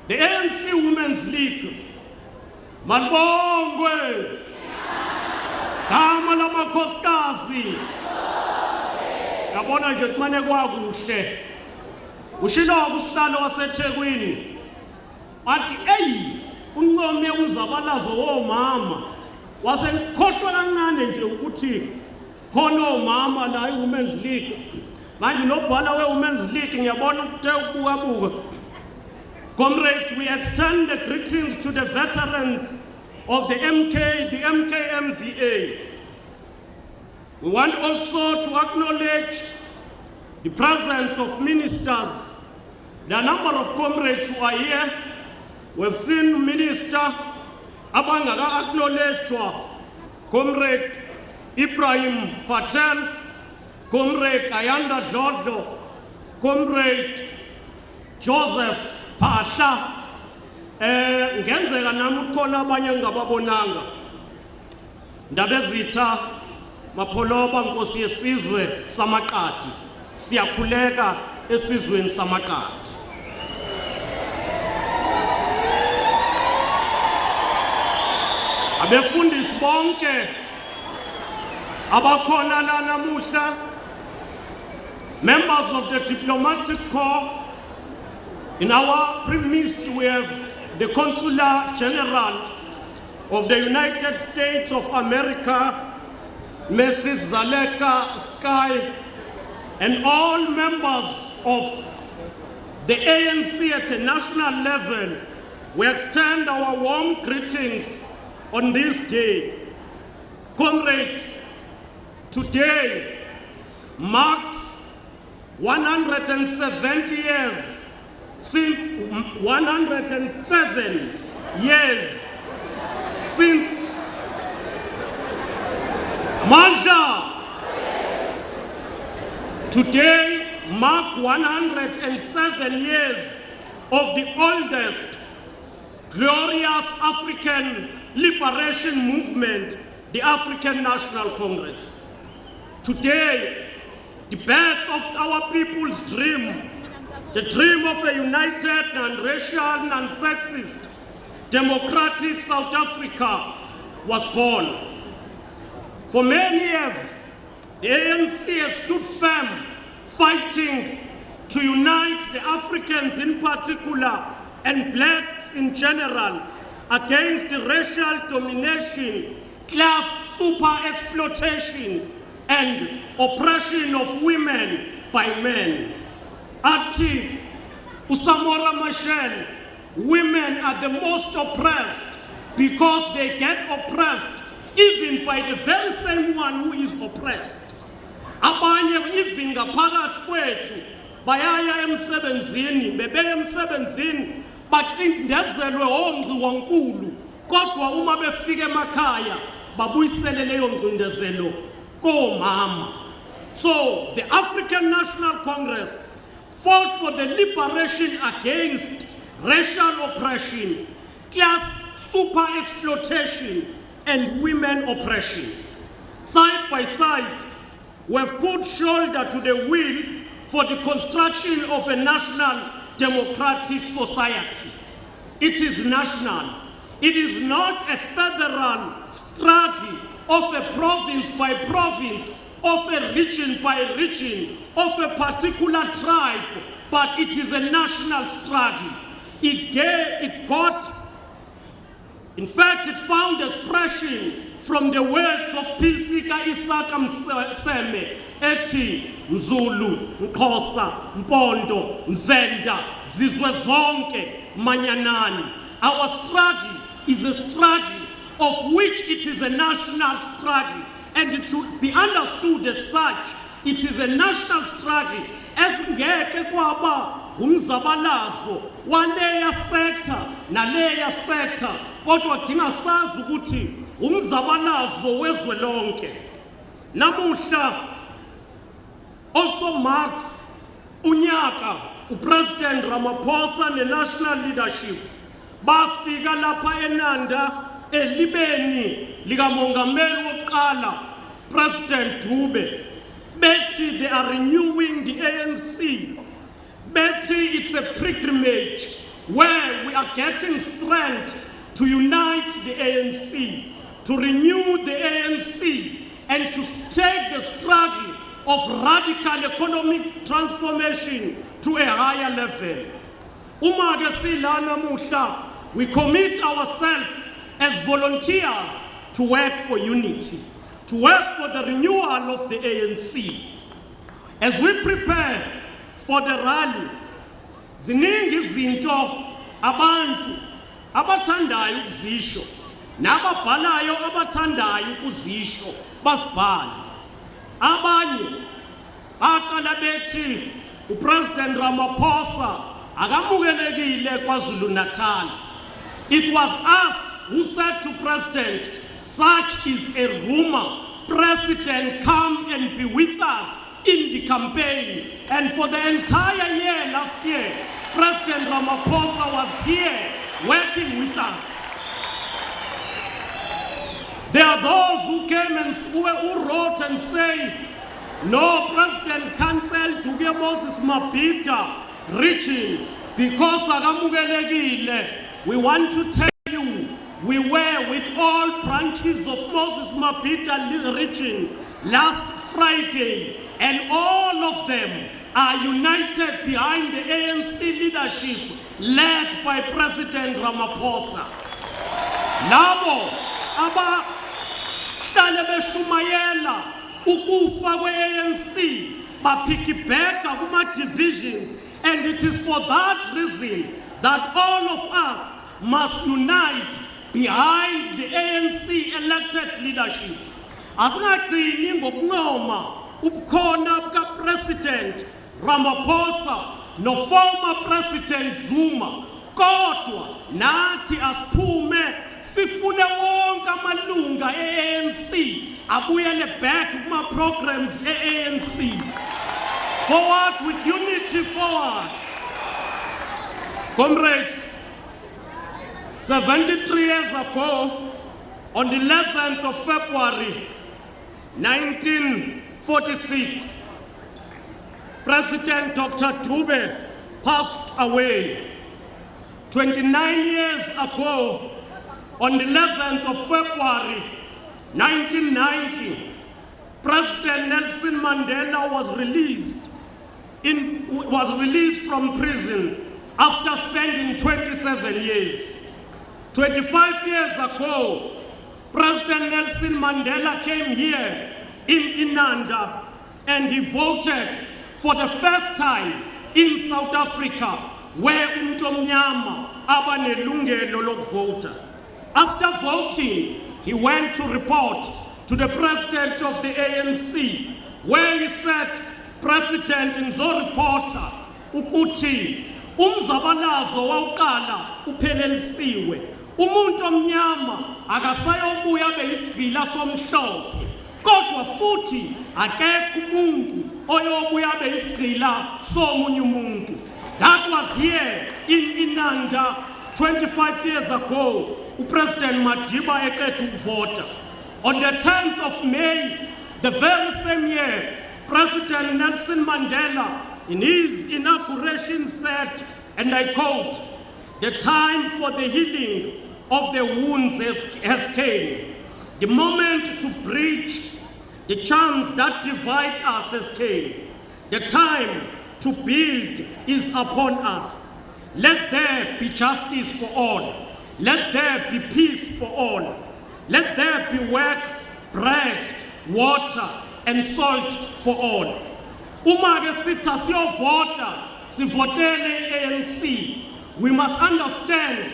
The ANC Women's League, Malbongwe, Kama Makoskazi, yabona nje kumane kwakuhle. Ushilo wakusihlalo waseThekwini athi eyi unqome uzabalazo womama wasekhohlwa kancane nje ukuthi khona omama la iWomen's League. Manje nobhala weWomen's League ngiyabona ukuthe ukubuka. Comrades, we extend the greetings to the veterans of the MKMVA. We want also to acknowledge the presence of ministers. There are a number of comrades who are here. We've seen Minister Abangaka acknowledged, Comrade Ibrahim Patel, Comrade Ayanda Dlodlo, Comrade Joseph Pasha, ngenzeka nami ukhona abanye ngababonanga. Ndabezitha Mapholoba Nkosi yesizwe samaqadi. Siyakhuleka esizweni samaqadi. Abefundisi bonke abakhona la namuhla, members of the diplomatic corps. In our midst we have the Consular General of the United States of America, Mrs. Zaleka Sky, and all members of the ANC at a national level. We extend our warm greetings on this day. Comrades, today marks 170 years since 107 years since Malta. Today mark 107 years of the oldest glorious African liberation movement, the African National Congress. Today, the birth of our people's dream, the dream of a united, non-racial, non-sexist, democratic South Africa was born. For many years, the ANC has stood firm, fighting to unite the Africans in particular and blacks in general against the racial domination, class super exploitation, and oppression of women by men. Ati Usamora Machel, women are the most oppressed because they get oppressed even by the very same one who is oppressed. Abanye even ngaphakathi kwethu bayaya emsebenzini, bebeya emsebenzini bacindezelwe ongqi wankulu kodwa uma befika emakhaya babuyisele leyo ngcindezelo koomama. So the African National Congress fought for the liberation against racial oppression, class super exploitation, and women oppression. Side by side, we've put shoulder to the wheel for the construction of a national democratic society. It is national. It is not a federal struggle of a province by province, of a region by region, of a particular tribe, but it is a national struggle. In fact, it found expression from the words of Pilsika Isaka Mseme, Eti, Mzulu, Mkosa, Mpondo, Mvenda, Zizwe Zonke, Manyanani. Our struggle is a struggle of which it is a national struggle, and it should be understood as such. It is a national struggle. As ngeke kwaba umzabalazo waleya sector naleya sector, kodwa dinga sazi ukuthi umzabalazo wezwe lonke. Namuhla also marks unyaka uPresident Ramaphosa ne-national leadership bafika lapha eNanda elibeni likamongameli wokuqala President Dube. Betty, they are renewing the ANC. Betty, it's a pilgrimage where we are getting strength to unite the ANC, to renew the ANC, and to take the struggle of radical economic transformation to a higher level. We commit ourselves as volunteers to work for unity, to work for the renewal of the ANC. As we prepare for the rally, ziningi izinto abantu abathandayo ukuzisho nababhalayo abathandayo ukuzisho basibhale. Abanye baqala bethi uPresident Ramaphosa akamukelekile KwaZulu-Natal. It was us who said to President, such is a rumor. President, come and be with us in the campaign. And for the entire year last year, President Ramaphosa was here working with us. There are those who came and who wrote and say, no, President cancelled to get Moses Mapita reaching because Agamugelegile. We want to tell you, we were with all branches of Moses Mapita reaching last Friday, and all of them are united behind the ANC leadership led by President Ramaphosa. Labo aba hlale beshumayela ukufa kwe-ANC baphikibheka kuma-divisions, and it is for that reason that all of us must unite behind the ANC elected leadership. Asingaqini ngokunqoma ubukhona buka-President Ramaphosa no former President Zuma, kodwa nathi asiphume sifune wonke amalunga e-ANC abuyele back kuma-programs e-ANC. Forward with unity, forward. Comrades, 73 years ago, on the 11th of February, 1946, President Dr. Dube passed away. 29 years ago, on the 11th of February, 1990, President Nelson Mandela was released from prison after spending 27 years. 25 years ago, President Nelson Mandela came here in Inanda and he voted for the first time in South Africa, where umtomnyama abanelungelo lokuvota. After voting, he went to report to the president of the ANC, where he said, President Nzo reporter, ukuthi umzabalazo wawuqala uphelelisiwe umuntu omnyama akasayobuya beyisigqila somhlophe kodwa futhi akekho umuntu oyobuya beyisigqila somunye umuntu. That was here in Inanda 25 years ago. President Madiba eqeda ukuvota. On the 10th of May, the very same year, President Nelson Mandela, in his inauguration said, and I quote, "The time for the healing of the wounds has came. The moment to bridge the chance that divide us has came. The time to build is upon us. Let there be justice for all. Let there be peace for all. Let there be work, bread, water, and salt for all." Uma ke sitha siyovota, sivotele ANC. We must understand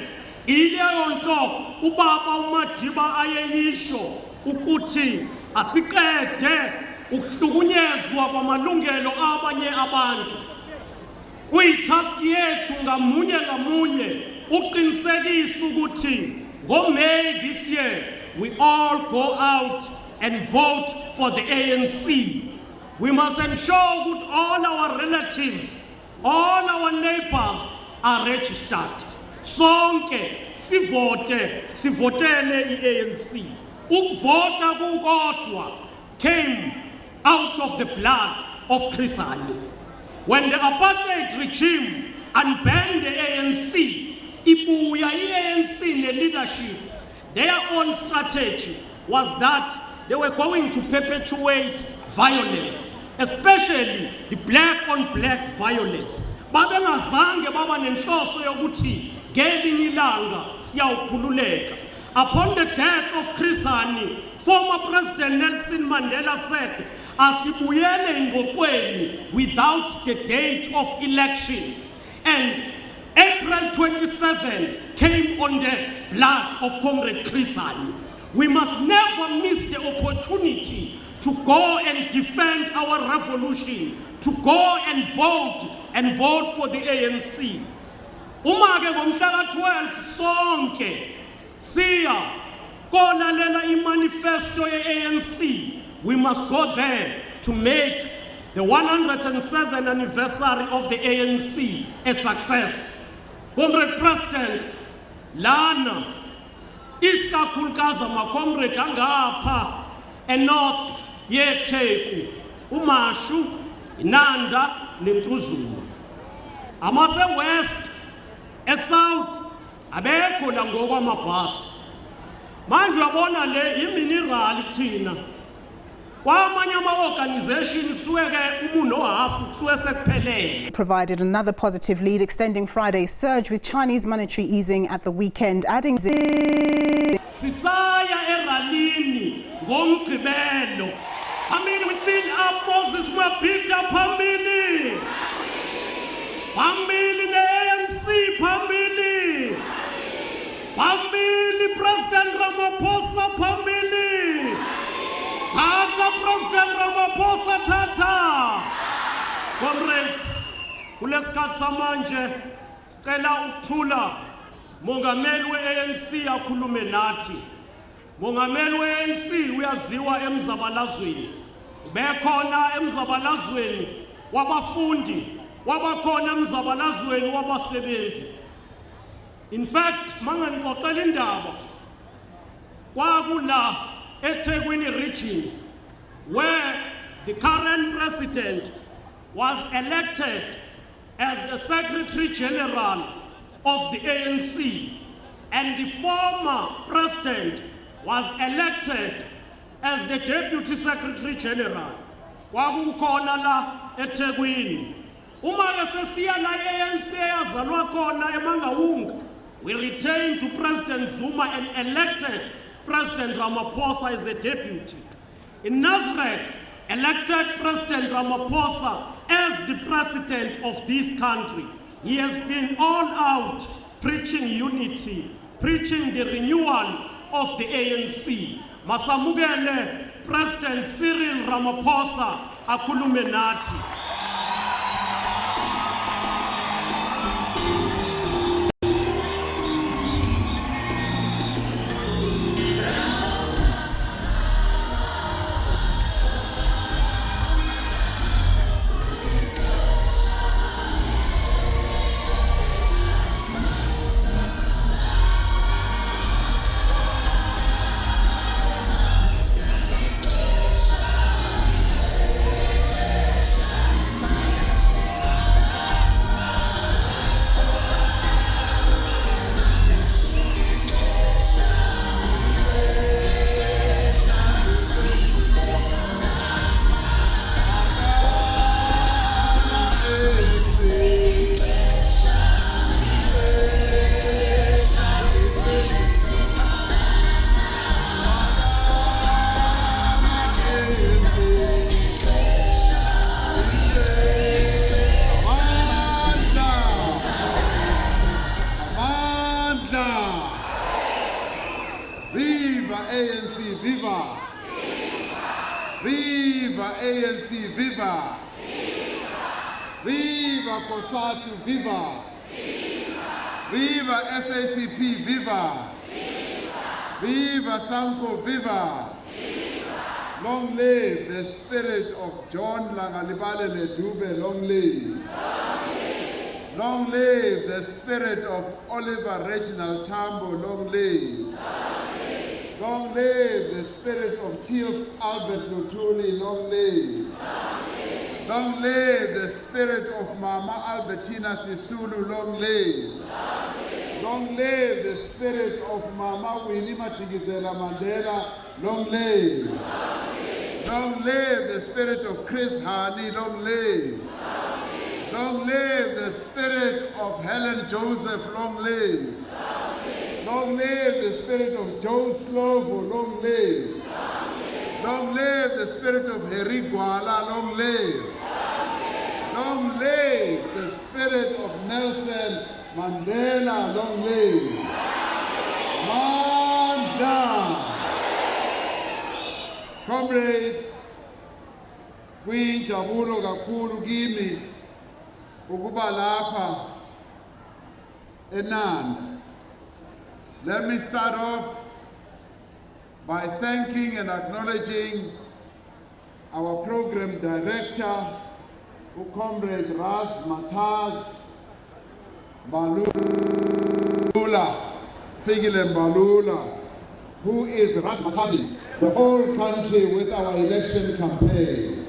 ileyo nto ubaba uMadiba ayeyisho ukuthi asiqede ukuhlukunyezwa kwamalungelo abanye abantu. Kuyitask yethu ngamunye uqinisekisa ukuthi ngoMay this year we all go out and vote for the ANC. We must ensure that all our relatives, all our neighbors are registered. Sonke sivotele iANC. Ukuvota kukodwa came out of the blood of Chris Hani. When the apartheid regime unbanned the ANC, ibuya iANC leadership, their own strategy was that they were going to perpetuate violence, especially the black-on-black violence. Babengazange baba nenhloso yokuthi ngelinye ilanga siyawukhululeka. Upon the death of Chris Hani, former President Nelson Mandela said, "Asibuyele ngokweni," without the date of elections. And April 27 came on the blood of Comrade Chris Hani. We must never miss the opportunity to go and defend our revolution, to go and vote for the ANC. Uma ke ngomhla ka-12 sonke siya kolalela imanifesto ye-ANC. We must go there to make the 107th anniversary of the ANC a success. Comrade President, lana isikakhulukazi ama-comrade angapha eNorth yeTheku, uMashu, iNanda neMtuzulu. Amase-West, eSouth, abekho la ngokwamabhasi. Manje uyabona le iminerali kuthina. Kwamanye ama-organization kusuke ke umuntu ohafu kusuke sekuphelele. Provided another positive lead, extending Friday's surge with Chinese monetary easing at the weekend, adding Sisaya eralini ngomgqibelo. Phambili we fill up Moses Mabhida phambili. Phambili ne-ANC phambili. Phambili President Ramaphosa phambili. Tata President Ramaphosa tata. Comrades, kulesikhathi samanje sicela ukuthula. Mongameli we-ANC akhulume nathi. Mongameli we-ANC uyaziwa emzabalazweni. Bekhona emzabalazweni wabafundi, wabakhona emzabalazweni wabasebenzi. In fact, manganixoxela indaba kwakula eThekwini region where the current president was elected as the Secretary General of the ANC and the former president was elected as the Deputy Secretary General. Kwakukhona la eThekwini. Uma sesiya la ANC yazalwa khona eMangaung, we returned to President Zuma and elected President Ramaphosa as a deputy. In Nazareth, elected President Ramaphosa as the president of this country. He has been all out preaching unity, preaching the renewal of the ANC. Masamugele, President Cyril Ramaphosa akhulume nathi. Viva ANC, viva! Viva COSATU, viva! Viva SACP, viva! Viva Sanko, viva! Long live the spirit of John Langalibale Dube, long live! Long live the spirit of Oliver Reginald Tambo, long live! Long live the spirit of Chief Albert Lutuli, long live! Long live the spirit of Mama Albertina Sisulu, long live! Long live the spirit of Mama Winnie Madikizela Mandela, long live! Long live the spirit of Chris Hani, long live! Long live the spirit of Helen Joseph, long live! Long live the spirit of Joe Slovo, long live! Long live the spirit of Harry Gwala, long live! Long live the spirit of Nelson Mandela, long live! Mandela! Comrades, kuyinjabulo kakhulu kimi ukuba lapha eNanda. Let me start off by thanking and acknowledging our program director, Comrade Ras Mataz Balula, Figile Balula, who is Ras Matazing the whole country with our election campaign,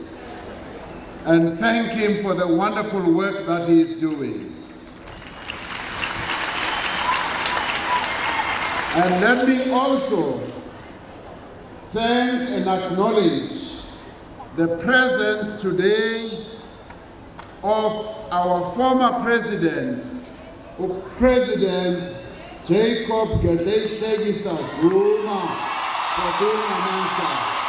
and thank him for the wonderful work that he is doing. And let me also thank and acknowledge the presence today of our former president, President Jacob Gedleyihlekisa Zuma, for doing announcements.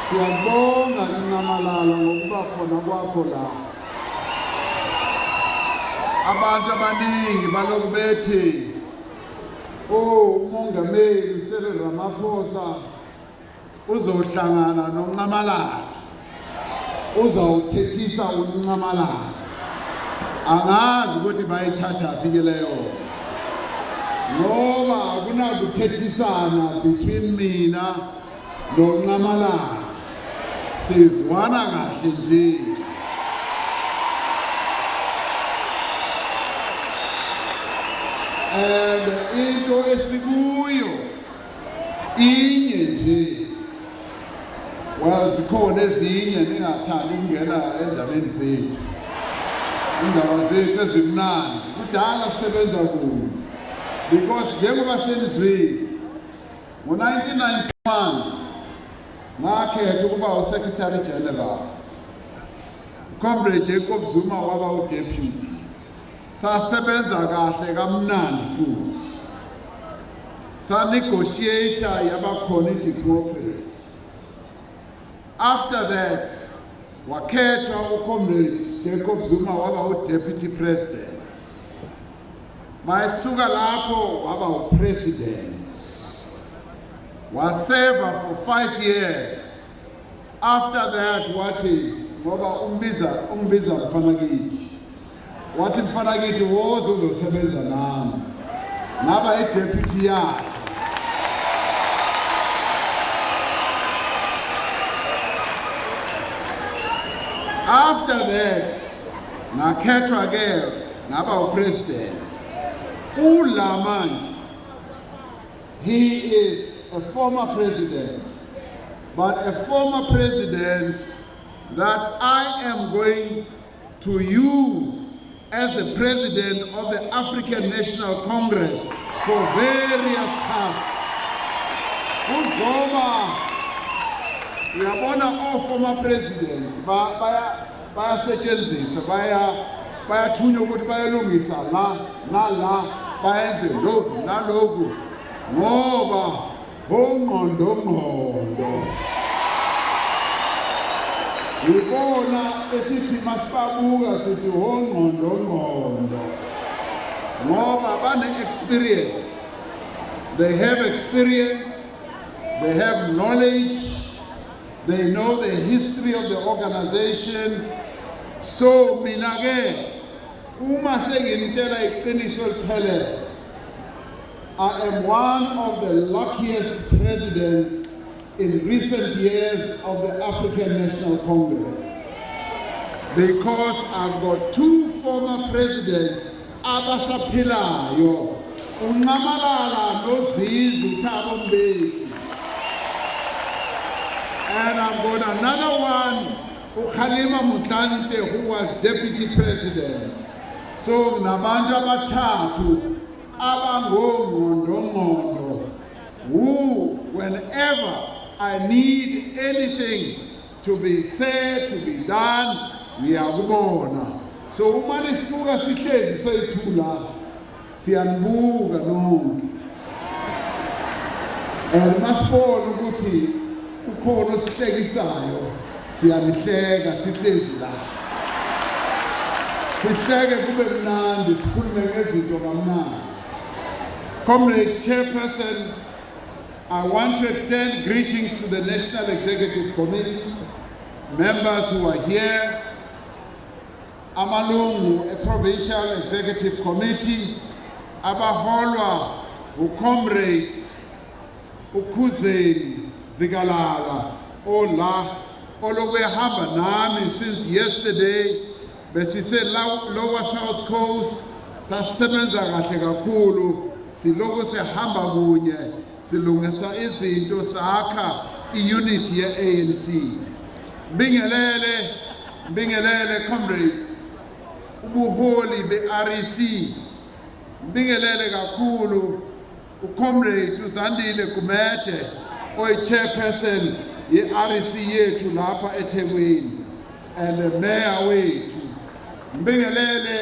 Siyabonga inqamalalo ngokuba khona kwakho la. Abantu abaningi baloku bethi umongameli Cyril Ramaphosa uzohlangana noNqamalala, uzawuthethisa uNqamalala. Angazi ukuthi bayithatha phi leyo, ngoba akunakuthethisana between mina noNqamalala, sizwana kahle nje. And into esikuyo inye nje, wazikhona ezinye ningathandi ukungena endabeni zethu, indaba zethu ezimnandi kudala sisebenza kuyo, because njengoba senizwile ngo-1991 ngakhetha ukuba uSecretary General, Comrade Jacob Zuma waba uDeputy. Sasebenza kahle kamnandi futhi, sa-negotiate yabakhona i-democracy. After that, wakhethwa uComrade Jacob Zuma waba uDeputy President. Mayisuka lapho waba uPresident. Waseva for 5 years. After that, wathi ngoba umbiza mfana kithi. Wathi mfana kithi woza uzosebenza nami. Ngaba iDeputy yakhe. After that, ngakhethwa ke ngaba uPresident. Ulamanje, he is a former president, but a former president that I am going to use as the president of the African National Congress for various tasks. Uzoba, uyabona all former presidents bayasetshenziswa, bayathunywa ukuthi bayalungisa la nala, bayenze lokhu nalokhu ngoba ngqondo yikona esithi masibabuka sithi ngqondo ngoba bane-experience They have experience, they have knowledge, they know the history of the organization. So mina ke uma senginitshela iqiniso liphelele, I am one of the luckiest presidents in recent years of the African National Congress, because I've got two former presidents abasaphilayo, uNqamalala noZizi Thabo Mbeki, and I've got another one, uKhalima Motlanthe, who was deputy president. So nabantu abathathu abangongqondongqondo, who whenever I need anything to be said, to be done, ngiyakubona. So uma nisibuka sihlezi soyithu la, siyanibuka nonke. And masibona ukuthi ukhona osihlekisayo, siyanihleka sihlezi la. Sihleke kube mnandi, sikhulume ngezinto kamnandi. Comrade Chairperson, I want to extend greetings to the National Executive Committee, members who are here, amalungu a Provincial Executive Committee, abaholwa uComrade uKhuzeni Zikalala, ola olobehamba nami since yesterday. Besise Lower South Coast sasebenza kahle kakhulu, siloko sihamba kunye, silungisa izinto sakha iunity ye-ANC. Bingelele comrades, ubuholi be-REC. Bingelele kakhulu uComrade uZandile Gumede, oyi-chairperson ye-REC yethu lapha eThekwini, and the mayor wethu. Bingelele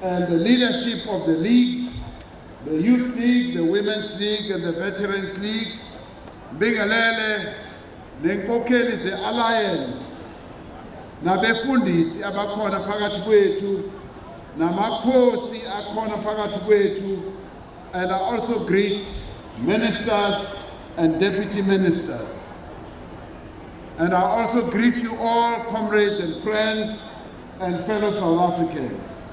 and the leadership of the leagues, the Youth League, the Women's League, and the Veterans League. Bingelele nenkokheli ze-Alliance, nabefundisi abakhona phakathi kwethu, namakhosi akhona phakathi kwethu, and I also greet ministers and deputy ministers. And I also greet you all, comrades and friends and fellow South Africans.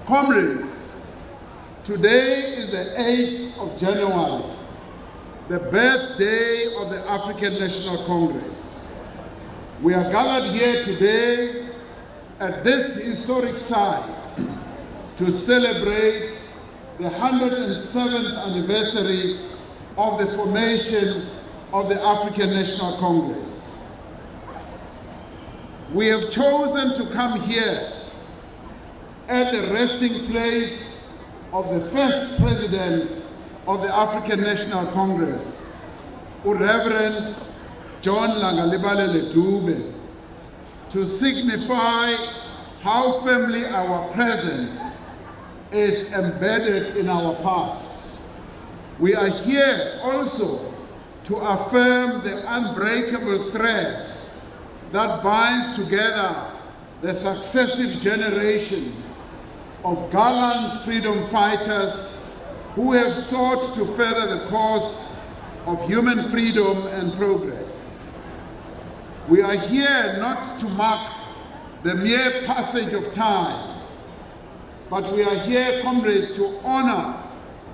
Comrades, today is the 8th of January, the birthday of the African National Congress. We are gathered here today at this historic site to celebrate the 107th anniversary of the formation of the African National Congress. We have chosen to come here at the resting place of the first president of the African National Congress, Reverend John Langalibalele Dube, to signify how firmly our present is embedded in our past. We are here also to affirm the unbreakable thread that binds together the successive generations of gallant freedom fighters who have sought to further the cause of human freedom and progress. We are here not to mark the mere passage of time, but we are here, comrades, to honor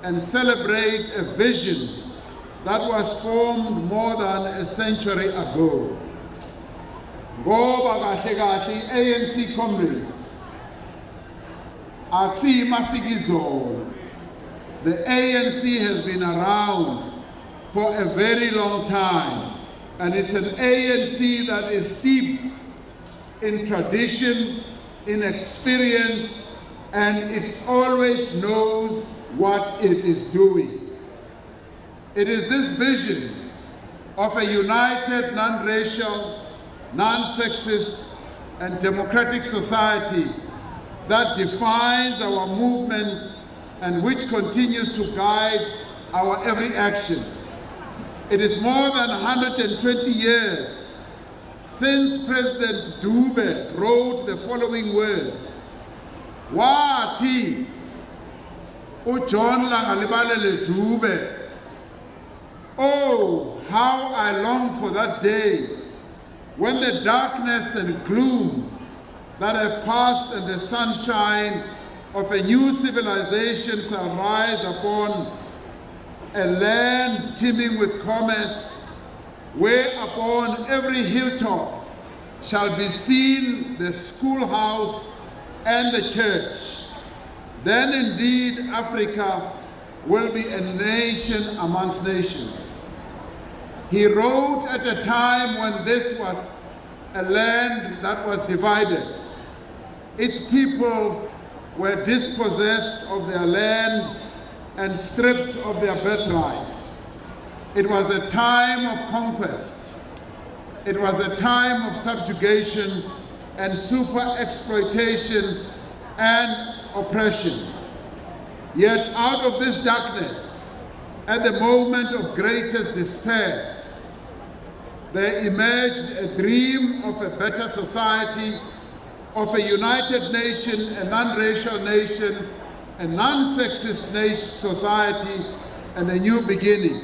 and celebrate a vision that was formed more than a century ago. Ngoba kahle kahle ANC comrades, akusiyo imafikizolo. The ANC has been around for a very long time, and it's an ANC that is steeped in tradition, in experience, and it always knows what it is doing. It is this vision of a united, non-racial, non-sexist, and democratic society that defines our movement and which continues to guide our every action. It is more than 120 years since President Dube wrote the following words: Wathi uJohn Langalibalele Dube. Oh, how I long for that day when the darkness and gloom that have passed and the sunshine of a new civilization shall rise upon a land teeming with commerce, whereupon every hilltop shall be seen the schoolhouse and the church. Then indeed Africa will be a nation amongst nations. He wrote at a time when this was a land that was divided. Its people were dispossessed of their land and stripped of their birthright. It was a time of conquest. It was a time of subjugation and super exploitation and oppression. Yet out of this darkness, at the moment of greatest despair, there emerged a dream of a better society, of a united nation, a non-racial nation, a non-sexist society, and a new beginning.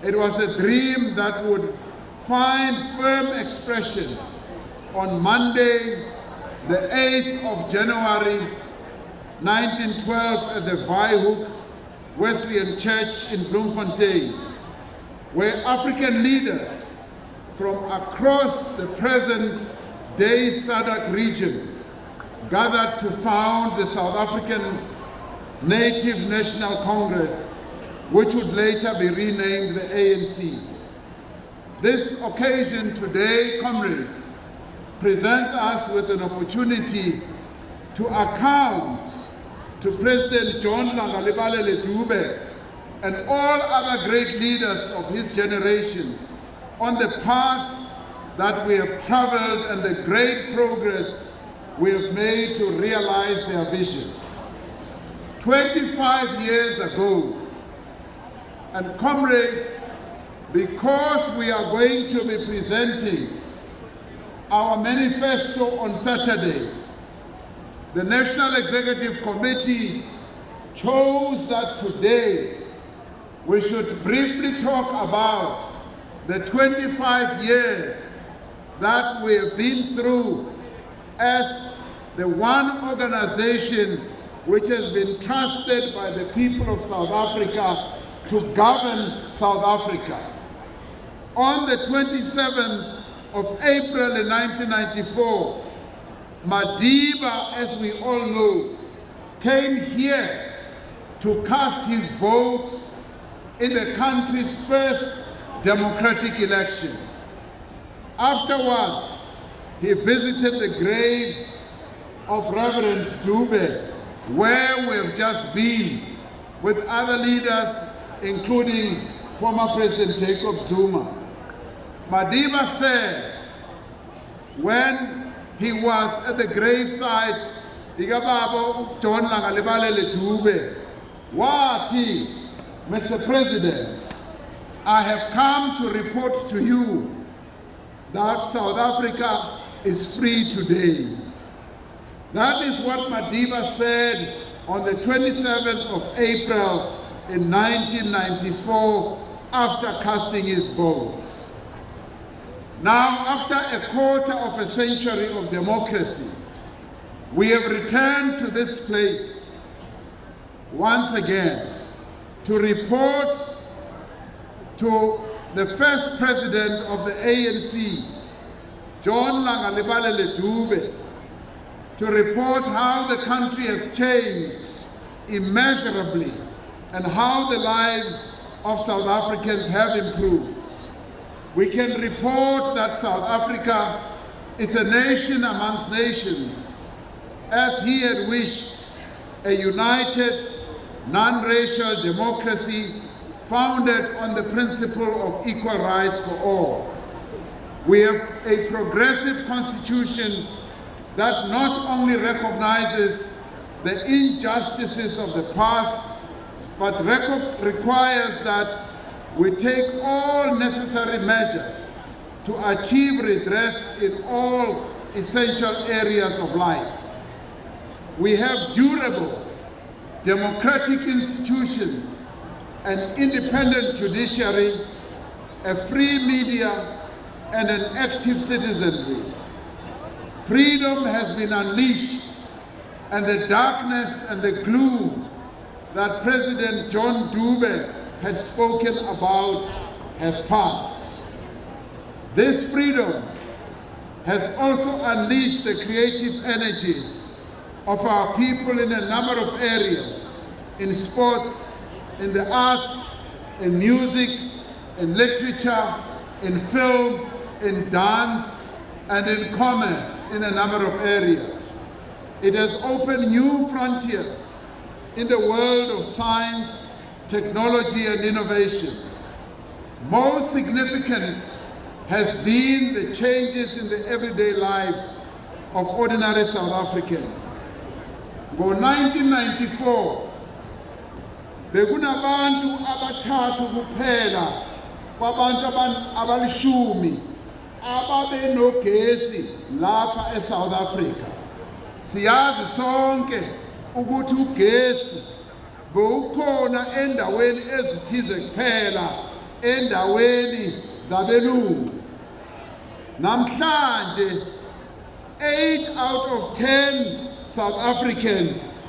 It was a dream that would find firm expression on Monday, the 8th of January, 1912 at the Vryhoek Wesleyan Church in Bloemfontein, where African leaders from across the present-day SADC region gathered to found the South African Native National Congress, which would later be renamed the ANC. This occasion today, comrades, presents us with an opportunity to account to President John Langalibalele Dube and all other great leaders of his generation on the path that we have traveled and the great progress we have made to realize their vision. 25 years ago, and comrades, because we are going to be presenting our manifesto on Saturday, the National Executive Committee chose that today we should briefly talk about the 25 years that we have been through as the one organization which has been trusted by the people of South Africa to govern South Africa. On the 27th of April in 1994, Madiba, as we all know, came here to cast his vote in the country's first democratic election. Afterwards, he visited the grave of Reverend Dube, where we have just been with other leaders, including former President Jacob Zuma. Madiba said, when he was at the gravesite, John Langalibalele Dube, wathi, Mr. President, I have come to report to you that South Africa is free today. That is what Madiba said on the 27th of April in 1994 after casting his vote. Now, after a quarter of a century of democracy, we have returned to this place once again to report to the first president of the ANC, John Langalibalele Dube, to report how the country has changed immeasurably and how the lives of South Africans have improved. We can report that South Africa is a nation amongst nations, as he had wished, a united, non-racial democracy founded on the principle of equal rights for all. We have a progressive constitution that not only recognizes the injustices of the past, but requires that we take all necessary measures to achieve redress in all essential areas of life. We have durable democratic institutions, an independent judiciary, a free media, and an active citizenry. Freedom has been unleashed, and the darkness and the gloom that President John Dube had spoken about has passed. This freedom has also unleashed the creative energies of our people in a number of areas, in sports, in the arts, in music, in literature, in film, in dance, and in commerce in a number of areas. It has opened new frontiers in the world of science, technology, and innovation. Most significant has been the changes in the everyday lives of ordinary South Africans. Ngo-1994, bekunabantu abathathu kuphela kwabantu abalishumi ababenogesi lapha eSouth Africa. Siyazi sonke ukuthi ugesi bowukhona endaweni ezithize kuphela, endaweni zabelungu. Namhlanje 8 out of 10 South Africans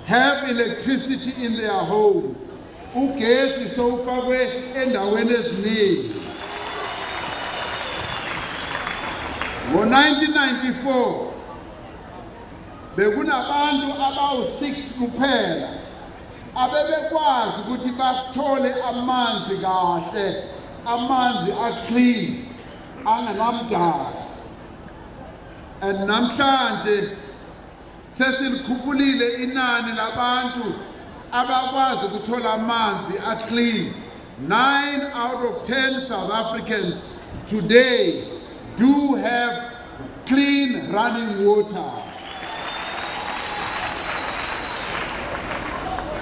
have electricity in their homes. Ugesi sowufakwe endaweni eziningi. Ngo-1994 bekunabantu abawu-6 kuphela abebekwazi ukuthi bathole amanzi kahle, amanzi aclean, angenamdaka. And namhlanje sesilikhuphulile inani labantu abakwazi ukuthola amanzi aclean. 9 out of 10 South Africans today do have clean running water.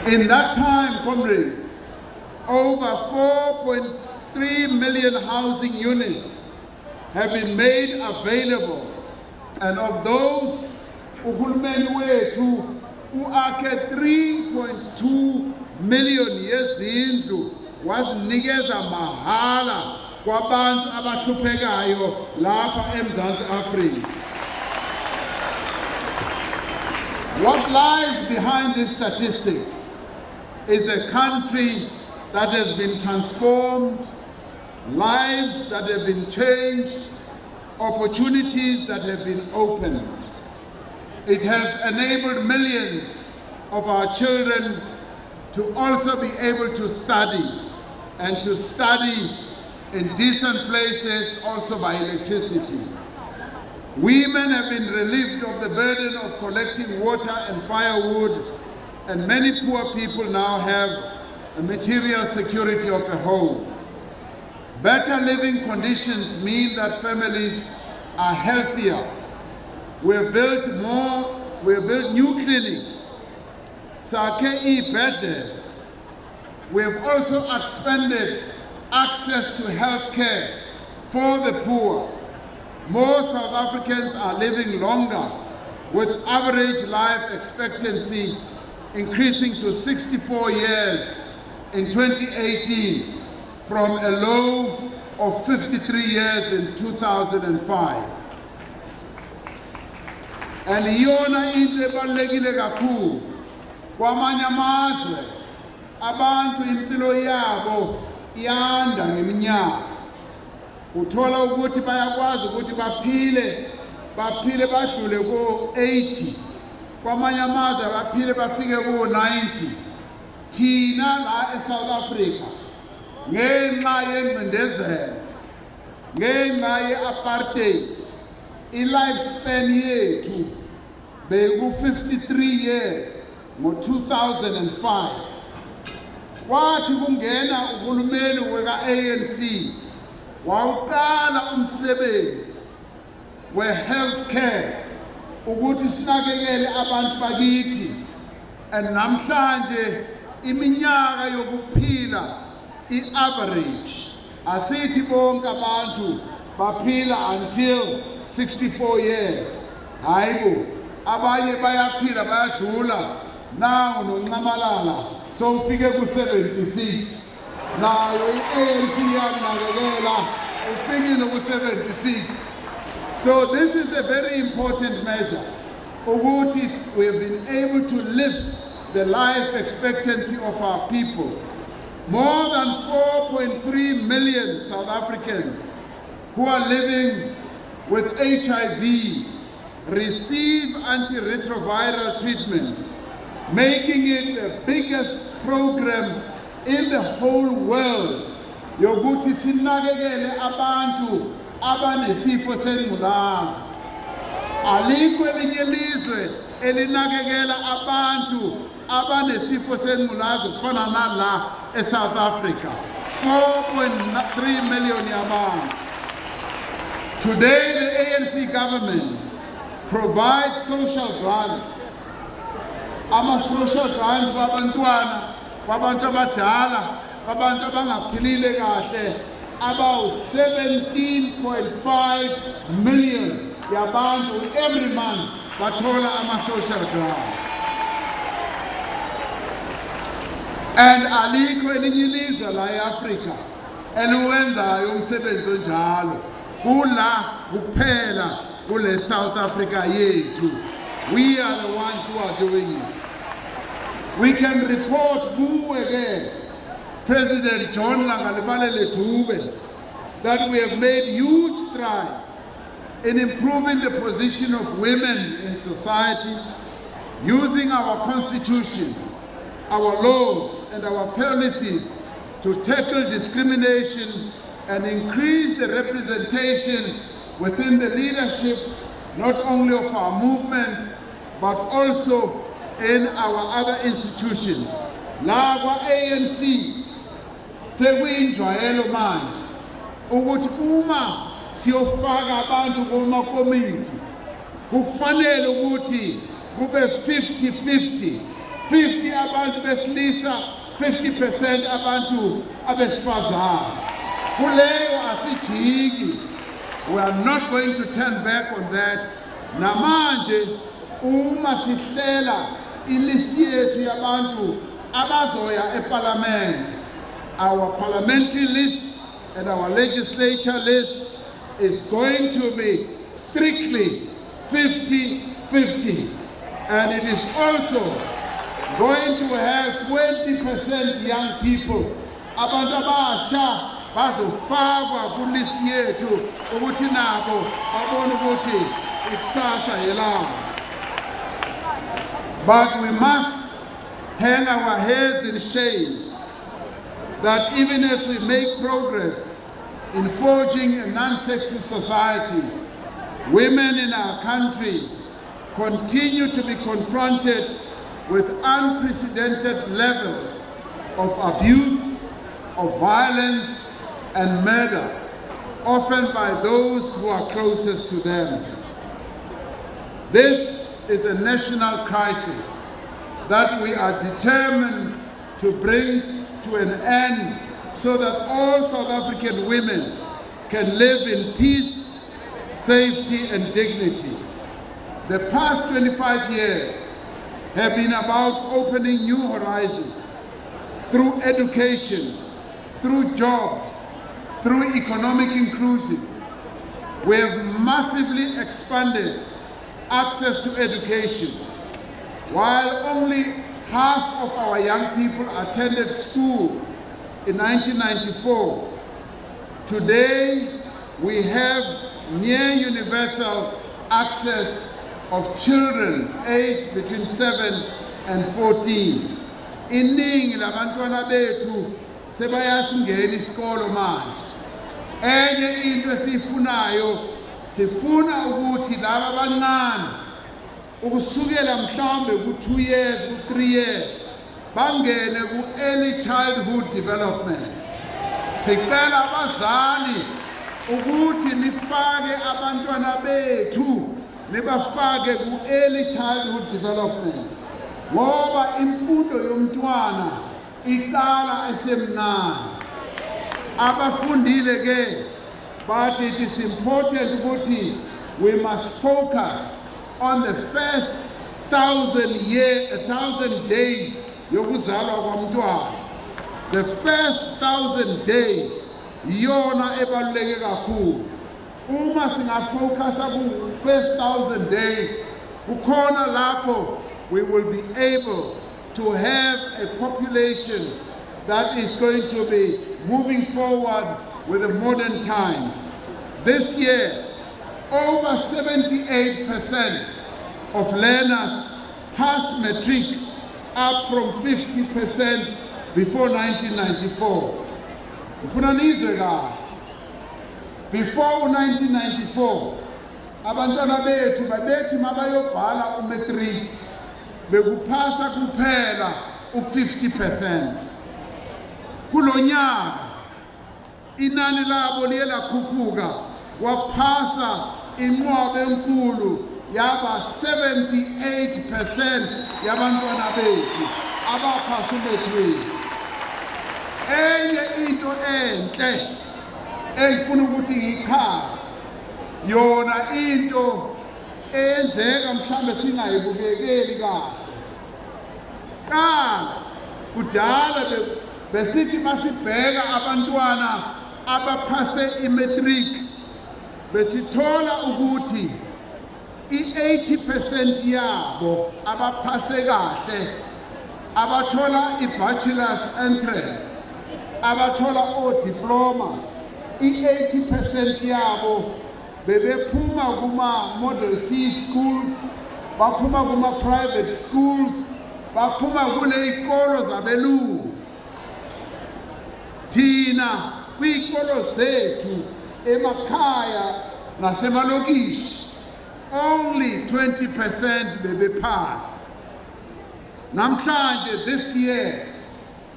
In that time, comrades, over 4.3 million housing units have been made available, and of those, uhulumeni wethu uakhe 3.2 million yezindlu wazinikeza mahala kwabantu abahluphekayo lapha eMzansi Afrika. What lies behind these statistics is a country that has been transformed, lives that have been changed, opportunities that have been opened. It has enabled millions of our children to also be able to study, and to study in decent places also by electricity. Women have been relieved of the burden of collecting water and firewood, and many poor people now have a material security of a home. Better living conditions mean that families are healthier. We have built new clinics. We have also expanded access to health care for the poor. More South Africans are living longer, with average life expectancy increasing to 64 years in 2018 from a low of 53 years in 2005. And iyona into ebalulekile kakhulu kwamanye amazwe abantu impilo yabo iyanda ngeminyaka. Uthola ukuthi bayakwazi ukuthi baphile badlule ko-80, kwamanye amazwe baphile bafike ko-90. Thina la eSouth Africa ngenxa yengcindezelo, ngenxa ye-apartheid, i-lifespan yethu beku-53 years ngo-2005. Kwathi kungena uhulumeni weka-ANC wawuqala umsebenzi we-healthcare ukuthi sinakekele abantu bakithi, and namhlanje iminyaka yokuphila i-average asithi bonke abantu baphila until 64 years. Hayibo, abanye bayaphila bayadlula now noNcamalala so ufike ku-76 nayo i-ANC yanakekela ufikile ku-76. So this is a very important measure. Ukuthi we have been able to lift the life expectancy of our people. More than 4.3 million South Africans who are living with HIV receive antiretroviral treatment, making it the biggest program in the whole world. Yokuthi sinakekele abantu abanesifo sengculazi. Alikho elinye ilizwe elinakekela abantu abanesifo sengculazi kufana nala eSouth Africa. 4.3 million yabantu. Today the ANC government provides social grants. Ama-social grants kwabantwana, kwabantu abadala, kwabantu abangaphilile kahle, about 17.5 million yabantu every month bathola ama-social grants. And alikho elinye ilizwe la eAfrika eliwenzayo umsebenzi onjalo. Kula kuphela kule South Africa yethu. We are the ones who are doing it. We can report again, President John Langalibalele Dube, that we have made huge strides in improving the position of women in society, using our constitution, our laws and our policies to tackle discrimination and increase the representation within the leadership, not only of our movement, but also in our other institutions. La ANC sekuyinjwayelo manje ukuthi uma siyofaka abantu kuma community kufanele ukuthi kube 50-50. 50 abantu besilisa, 50% abantu abesifazane. Kuleyo asijiki. We are not going to turn back on that. Namanje uma sihlela ilisi yethu yabantu abazoya eParliament, our parliamentary list and our legislature list is going to be strictly 50-50. And it is also going to have 20% young people. Abantu abasha bazofakwa kulisi yethu ukuthi nabo babone ukuthi ikusasa yelanga. But we must hang our heads in shame that even as we make progress in forging a non-sexist society, women in our country continue to be confronted with unprecedented levels of abuse, of violence, and murder, often by those who are closest to them. This is a national crisis that we are determined to bring to an end so that all South African women can live in peace, safety, and dignity. The past 25 years have been about opening new horizons through education, through jobs, through economic inclusion. We have massively expanded access to education. While only half of our young people attended school in 1994, today we have near universal access of children aged between 7 and 14. Iningi labantwana bethu sebayasingena isikolo manje. Enye into esifunayo sifuna ukuthi laba abancane ukusukela mhlambe ku2 years ku3 years bangene ku early childhood development. Sicela abazali ukuthi nifake abantwana bethu nibafake ku early childhood development. Ngoba imfundo yomntwana iqala esemncane. Abafundile ke, but it is important ukuthi we must focus on the first 1,000 days yokuzalwa kwamntwana. The first 1,000 days iyona ebaluleke kakhulu. Uma singafocusa ku first 1,000 days, kukhona lapho we will be able to have a population that is going to be moving forward with the modern times. This year, over 78% of learners passed matric, up from 50% before 1994. Before 1994, abantwana bethu babethi mabayobhala umatric bekupasa kuphela u50%. Kulonyaka inani labo liye lakhuphuka waphasa inqwaba enkulu yaba 78% yabantwana bethu abaphasa umatric. Enye into enhle engifuna ukuthi ngichaze yona into eyenzeka mhlambe singayibukekeli kahle. Qala kudala besithi masibheka abantwana abaphase imatric besithola ukuthi i80% yabo abaphase kahle abathola i-bachelor's entrance, abathola o-diploma, i80% yabo bebephuma kuma model C schools, baphuma kuma private schools, baphuma kule ikolo zabelungu. Thina kwikolo zethu emakhaya nasemalokishi only 20% bebepass. Namhlanje this year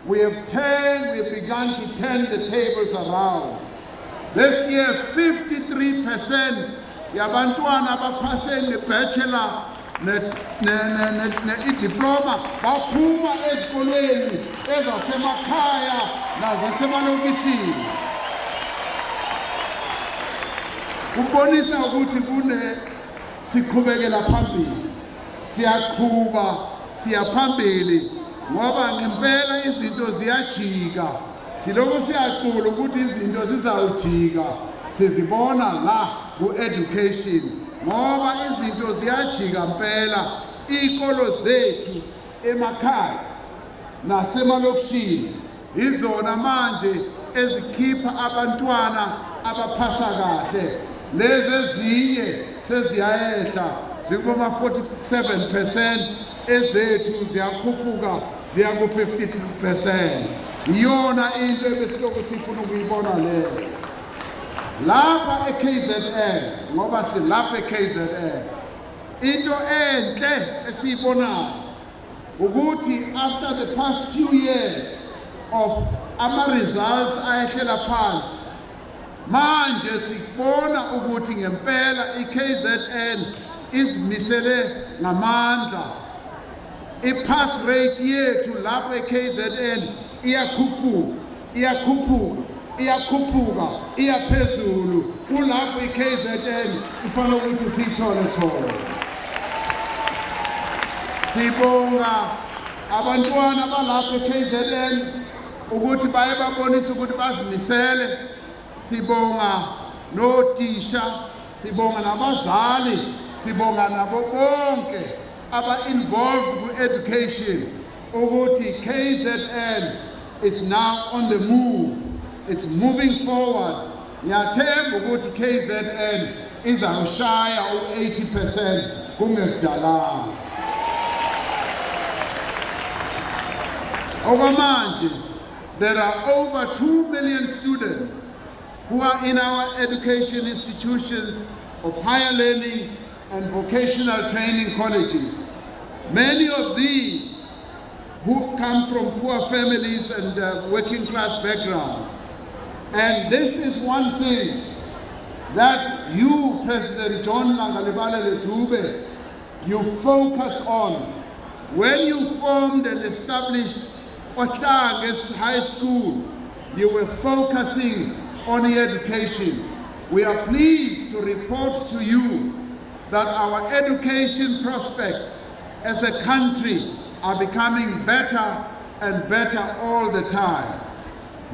we have begun to turn the tables around. This year 53% yabantwana abaphase nge-bachelor ne-diploma baphuma ezikolweni ezasemakhaya nazasemalokishini. Kubonisa ukuthi siqhubekela phambili, siyaphambili ngoba ngempela izinto ziyajika. Siloko siyacula ukuthi izinto zizawujika sizibona la ku-education ngoba izinto ziyajika mpela. Iy'kolo zethu emakhaya nasemalokishini izona manje ezikhipha abantwana abaphasa kahle. Lezi ezinye seziyayehla zikuma 47%, ezethu ziyakhuphuka ziya ku-53%. Iyona into ebesiloko sifuna ukuyibona leyo. Lapha e-KZN ngoba silapha e-KZN into enhle esiyibonayo ukuthi after the past few years of ama-results ayehlela phansi, manje sibona ukuthi ngempela i-KZN izimisele ngamandla. I-pass rate yethu lapha e-KZN iyakhuphuka iyaphezulu kulapho i-KZN ifanele ukuthi siyithole khona. Sibonga abantwana balapha e-KZN ukuthi baye babonise ukuthi bazimisele. Sibonga nothisha, sibonga nabazali, sibonga nabo bonke aba-involved ku-education ukuthi KZN is now on the move. It's moving forward. Ngiyathemba ukuthi KZN izawushaya u-80% kungekudalanga. Okwamanje, there are over 2 million students who are in our education institutions of higher learning and vocational training colleges. Many of these who come from poor families and working class backgrounds. And this is one thing that you, President John Nangalibale Dube, you focus on. When you formed and established Ohlange High School, you were focusing on education. We are pleased to report to you that our education prospects as a country are becoming better and better all the time.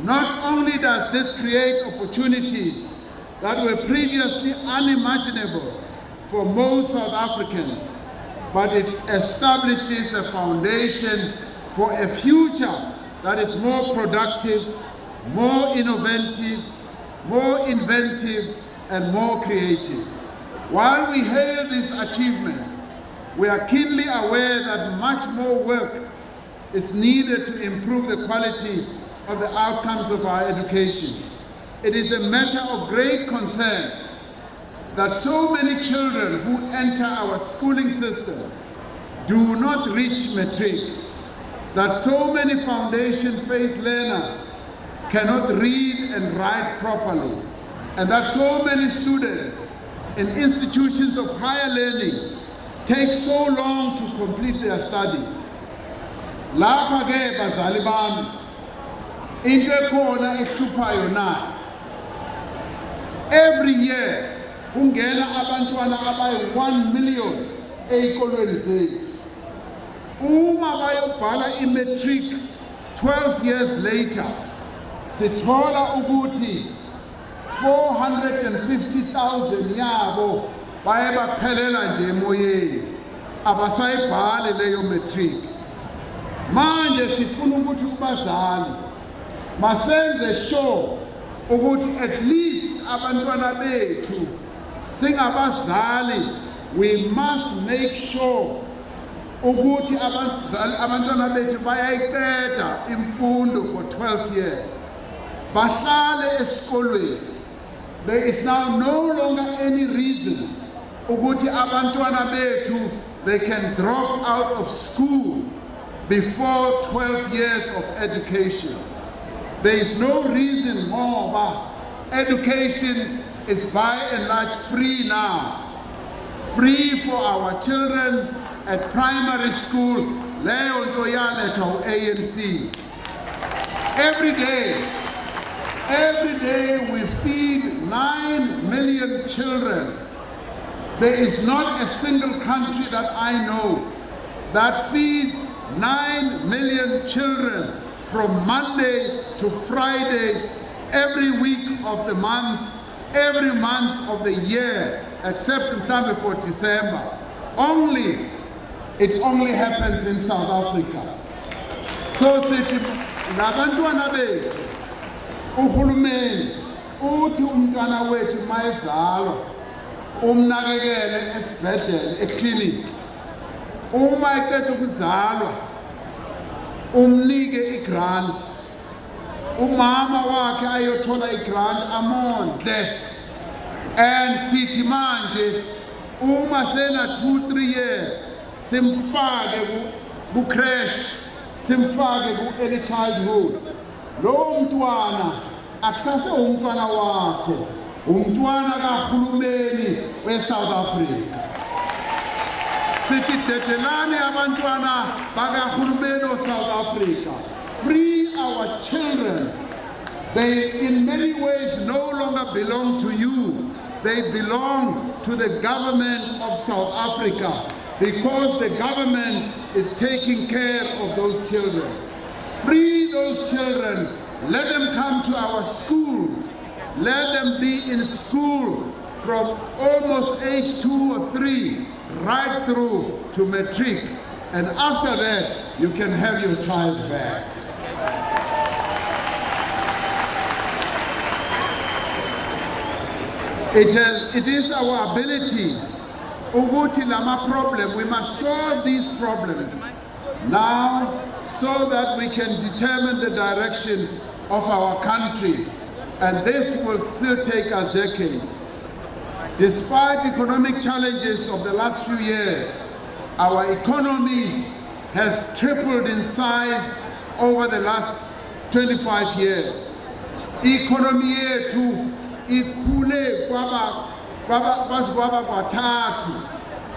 Not only does this create opportunities that were previously unimaginable for most South Africans, but it establishes a foundation for a future that is more productive, more innovative, more inventive, and more creative. While we hail these achievements, we are keenly aware that much more work is needed to improve the quality of the outcomes of our education. It is a matter of great concern that so many children who enter our schooling system do not reach matric, that so many foundation-phase learners cannot read and write properly, and that so many students in institutions of higher learning take so long to complete their studies. Lapha ke bazali bami, into ekhona ehluphayo na. Every year kungena abantwana abayi 1 million ezikolweni zethu. Uma bayobhala imatric 12 years later, sithola ukuthi 450,000 yabo baye baphelela nje emoyeni, abasayibhali leyo matric. Manje sifuna ukuthi kubazali masenze sure ukuthi at least abantwana bethu singabazali, we must make sure ukuthi abantwana bethu bayayiqeda imfundo for 12 years. Bahlale esikolweni. There is now no longer any reason ukuthi abantwana bethu they can drop out of school before 12 years of education. There is no reason more. Education is by and large free now. Free for our children at primary school. Leyo nto yaletha ANC. Every day we feed 9 million children. There is not a single country that I know that feeds 9 million children from Monday to Friday, every week of the month, every month of the year, except in time for December. It only happens in South Africa. So sithi labantwana bethu, uhulumeni uthi umntwana wethu mayezalwa umnakekele esibhedlela eclinic. Uma eqeda ukuzalwa umnike igrant, umama wakhe ayothola igrant amondle, and sithi manje uma sena 2-3 years simfake ku crash, simfake ku early childhood. Lo mntwana akusase umntwana wakho, umntwana kahulumeni we-South Africa. Sithi dedelani abantwana bakahulumeni of-South Africa. Free our children. They in many ways no longer belong to you. They belong to the government of South Africa, because the government is taking care of those children. Free those children. Let them come to our schools. Let them be in school from almost age 2 or 3 right through to matric. And after that, you can have your child back. It is our ability. Ukuthi lama problem, we must solve these problems now so that we can determine the direction of our country. And this will still take us decades. Despite economic challenges of the last few years, our economy has tripled in size over the last 25 years. Economy yethu ikhule kwaba kwathathu.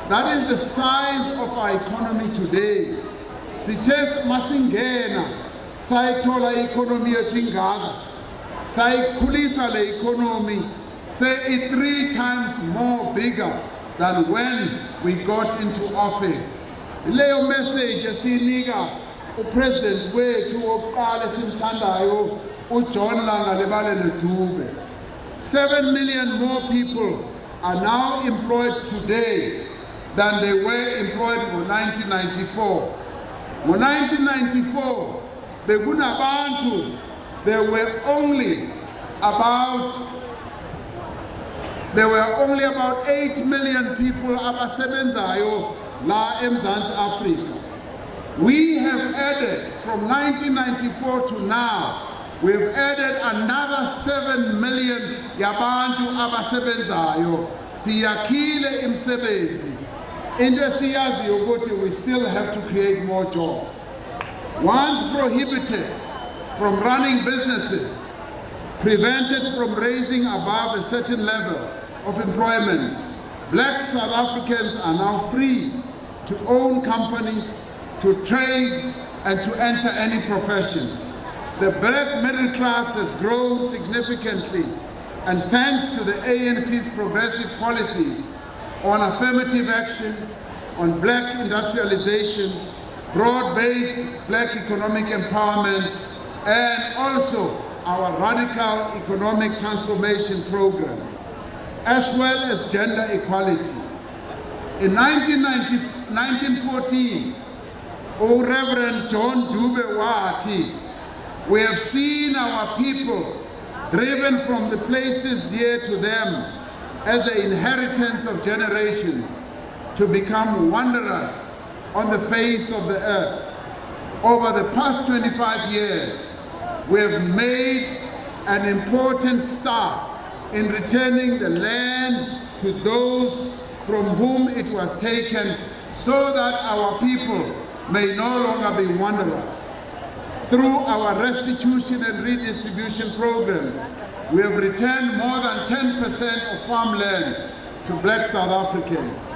That is the size of our economy today. Sithe masingena sayithola economy yethu ingaka, sayikhulisa le economy, say it 3 times more bigger than when we got into office. Leyo message esinika upresident wethu oqala simthandayo uJohn Langalibale Dube. 7 million more people are now employed today than they were employed in 1994. In 1994, bekunabantu, there were only about 8 million people abasebenzayo la eMzansi Africa. We have added from 1994 to now, we've added another 7 million yabantu abasebenzayo. Siyakhile imsebenzi. Into siyaziyo ukuthi we still have to create more jobs. Once prohibited from running businesses, prevented from raising above a certain level of employment, black South Africans are now free to own companies, to trade, and to enter any profession. The black middle class has grown significantly, and thanks to the ANC's progressive policies on affirmative action, on black industrialization, broad-based black economic empowerment, and also our radical economic transformation program, as well as gender equality. In 1914, Reverend John Dube Wati, we have seen our people driven from the places dear to them as the inheritance of generations to become wanderers on the face of the earth. Over the past 25 years, we have made an important start in returning the land to those from whom it was taken so that our people may no longer be wanderers. Through our restitution and redistribution programs, we have returned more than 10% of farmland to black South Africans.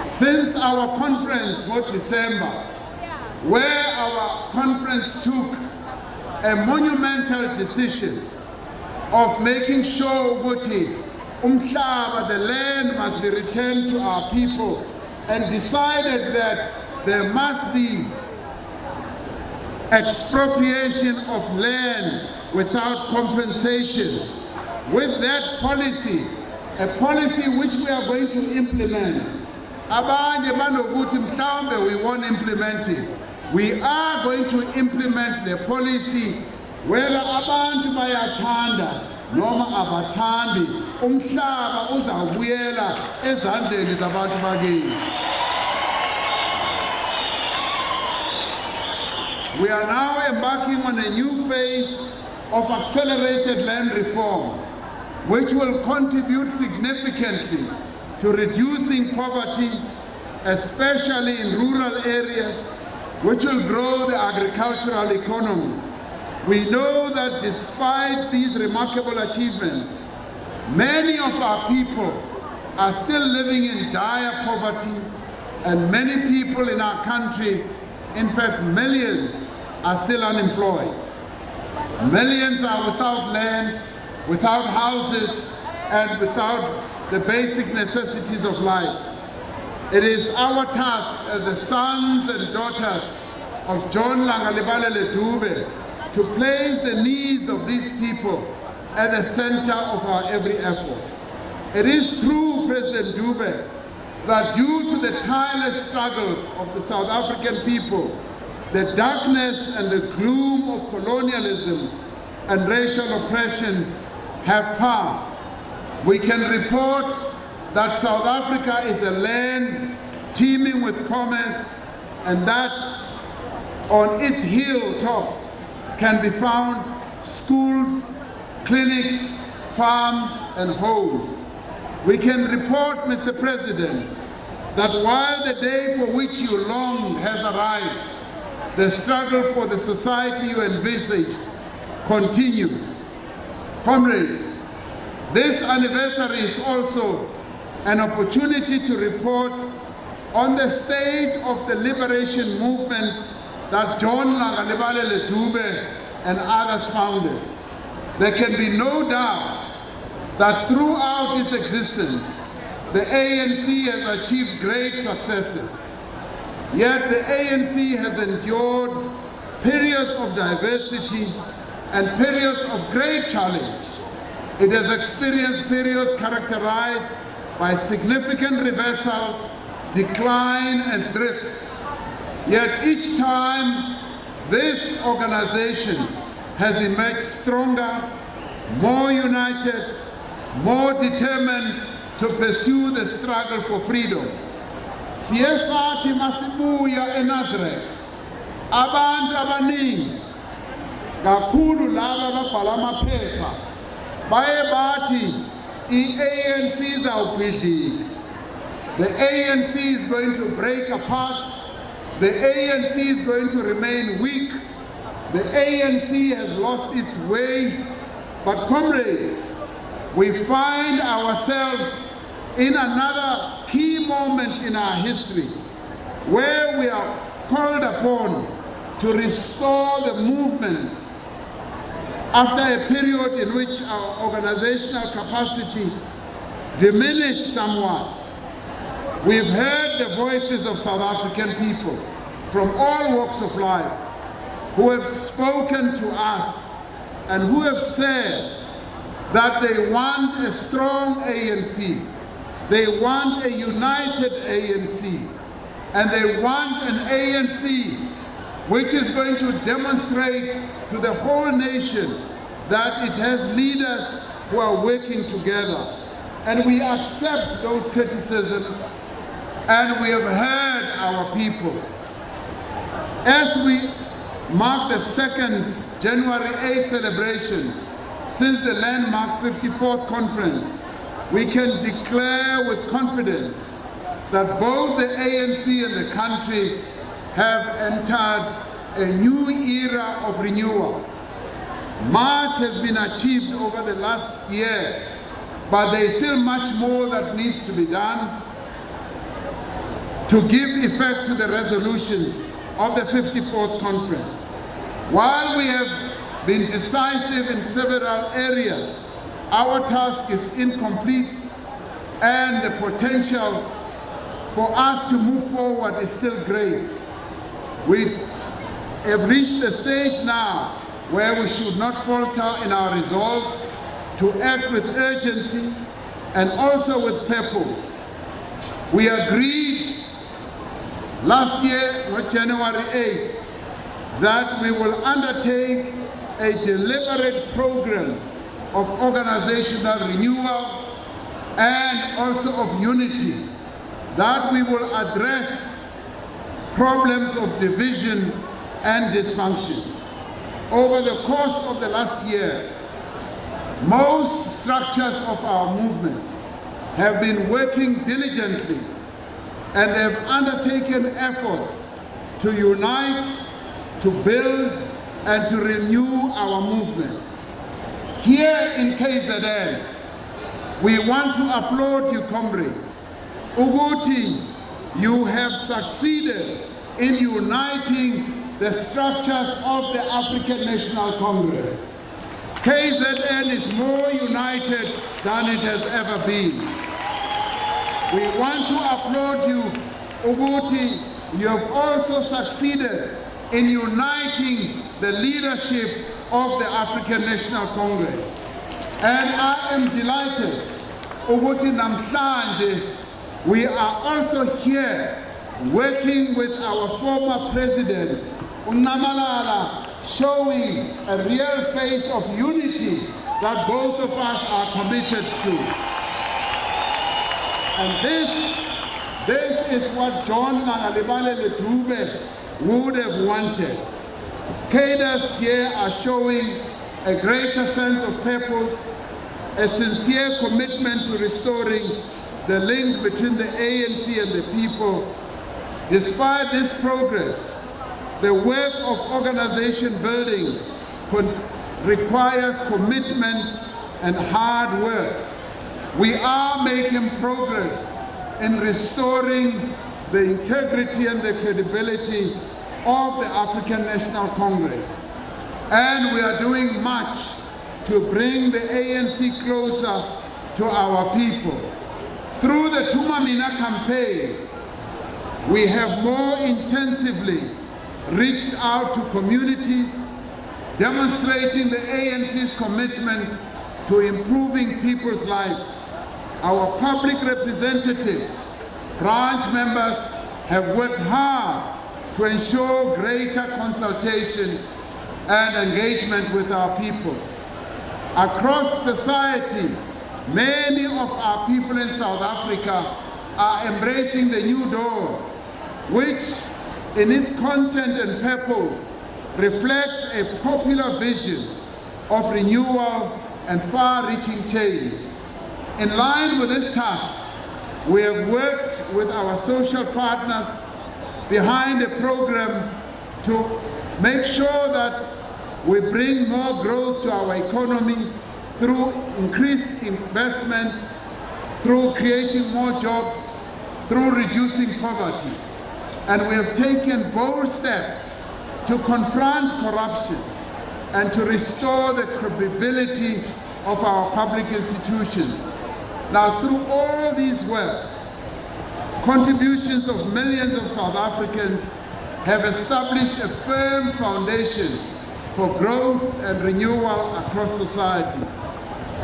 Since our conference in December, where our conference took a monumental decision of making sure that the land must be returned to our people, and decided that there must be expropriation of land without compensation. With that policy, a policy which we are going to implement, we won't implement it. We are going to implement the policy whether abantu bayathanda noma abathandi, umhlaba uzawubuyela ezandleni zabantu bakithi. We are now embarking on a new phase of accelerated land reform, which will contribute significantly to reducing poverty, especially in rural areas, which will grow the agricultural economy. We know that despite these remarkable achievements, many of our people are still living in dire poverty, and many people in our country, in fact millions, are still unemployed. Millions are without land, without houses, and without the basic necessities of life. It is our task as the sons and daughters of John Langalibale Dube to place the needs of these people at the center of our every effort. It is true, President Dube, that due to the tireless struggles of the South African people, the darkness and the gloom of colonialism and racial oppression have passed. We can report that South Africa is a land teeming with commerce, and that on its hilltops can be found schools, clinics, farms, and homes. We can report, Mr. President, that while the day for which you long has arrived, the struggle for the society you envisaged continues. Comrades, this anniversary is also an opportunity to report on the state of the liberation movement that John Langalibale Dube and others founded. There can be no doubt that throughout its existence, the ANC has achieved great successes. Yet the ANC has endured periods of diversity and periods of great challenge. It has experienced periods characterized by significant reversals, decline and drift. Yet each time, this organization has emerged stronger, more united, more determined to pursue the struggle for freedom. Siyasathi masibuya eNazareth, abantu abaningi, kakhulu laba ababhala amaphepha, baye bathi i-ANC izawubhidlika. The ANC is going to break apart. The ANC is going to remain weak. The ANC has lost its way. But comrades, we find ourselves in another key moment in our history where we are called upon to restore the movement after a period in which our organizational capacity diminished somewhat. We've heard the voices of South African people from all walks of life who have spoken to us and who have said that they want a strong ANC, they want a united ANC, and they want an ANC which is going to demonstrate to the whole nation that it has leaders who are working together. And we accept those criticisms, and we have heard our people. As we mark the second January 8th celebration since the landmark 54th conference, we can declare with confidence that both the ANC and the country have entered a new era of renewal. Much has been achieved over the last year, but there is still much more that needs to be done to give effect to the resolutions of the 54th conference. While we have been decisive in several areas, our task is incomplete and the potential for us to move forward is still great. We have reached a stage now where we should not falter in our resolve to act with urgency and also with purpose. We agreed last year, on January 8th, that we will undertake a deliberate program of organizational renewal and also of unity, that we will address problems of division and dysfunction. Over the course of the last year, most structures of our movement have been working diligently and have undertaken efforts to unite, to build, and to renew our movement. Here in KZN, we want to applaud you, comrades. Uguti, you have succeeded in uniting the structures of the African National Congress. KZN is more united than it has ever been. We want to applaud you, Uguti. You have also succeeded in uniting the leadership of the African National Congress. And I am delighted, Uguti namhlanje, we are also here working with our former president, Unamalala, showing a real face of unity that both of us are committed to. And this is what John Nangalibale Ledube would have wanted. Cadres here are showing a greater sense of purpose, a sincere commitment to restoring the link between the ANC and the people. Despite this progress, the work of organization building requires commitment and hard work. We are making progress in restoring the integrity and the credibility of the African National Congress. And we are doing much to bring the ANC closer to our people. Through the Tumamina campaign, we have more intensively reached out to communities, demonstrating the ANC's commitment to improving people's lives. Our public representatives, branch members, have worked hard to ensure greater consultation and engagement with our people. Across society, many of our people in South Africa are embracing the new dawn, which in its content and purpose reflects a popular vision of renewal and far-reaching change. In line with this task, we have worked with our social partners behind a program to make sure that we bring more growth to our economy through increased investment, through creating more jobs, through reducing poverty. And we have taken bold steps to confront corruption and to restore the credibility of our public institutions. Now, through all these work, contributions of millions of South Africans have established a firm foundation for growth and renewal across society.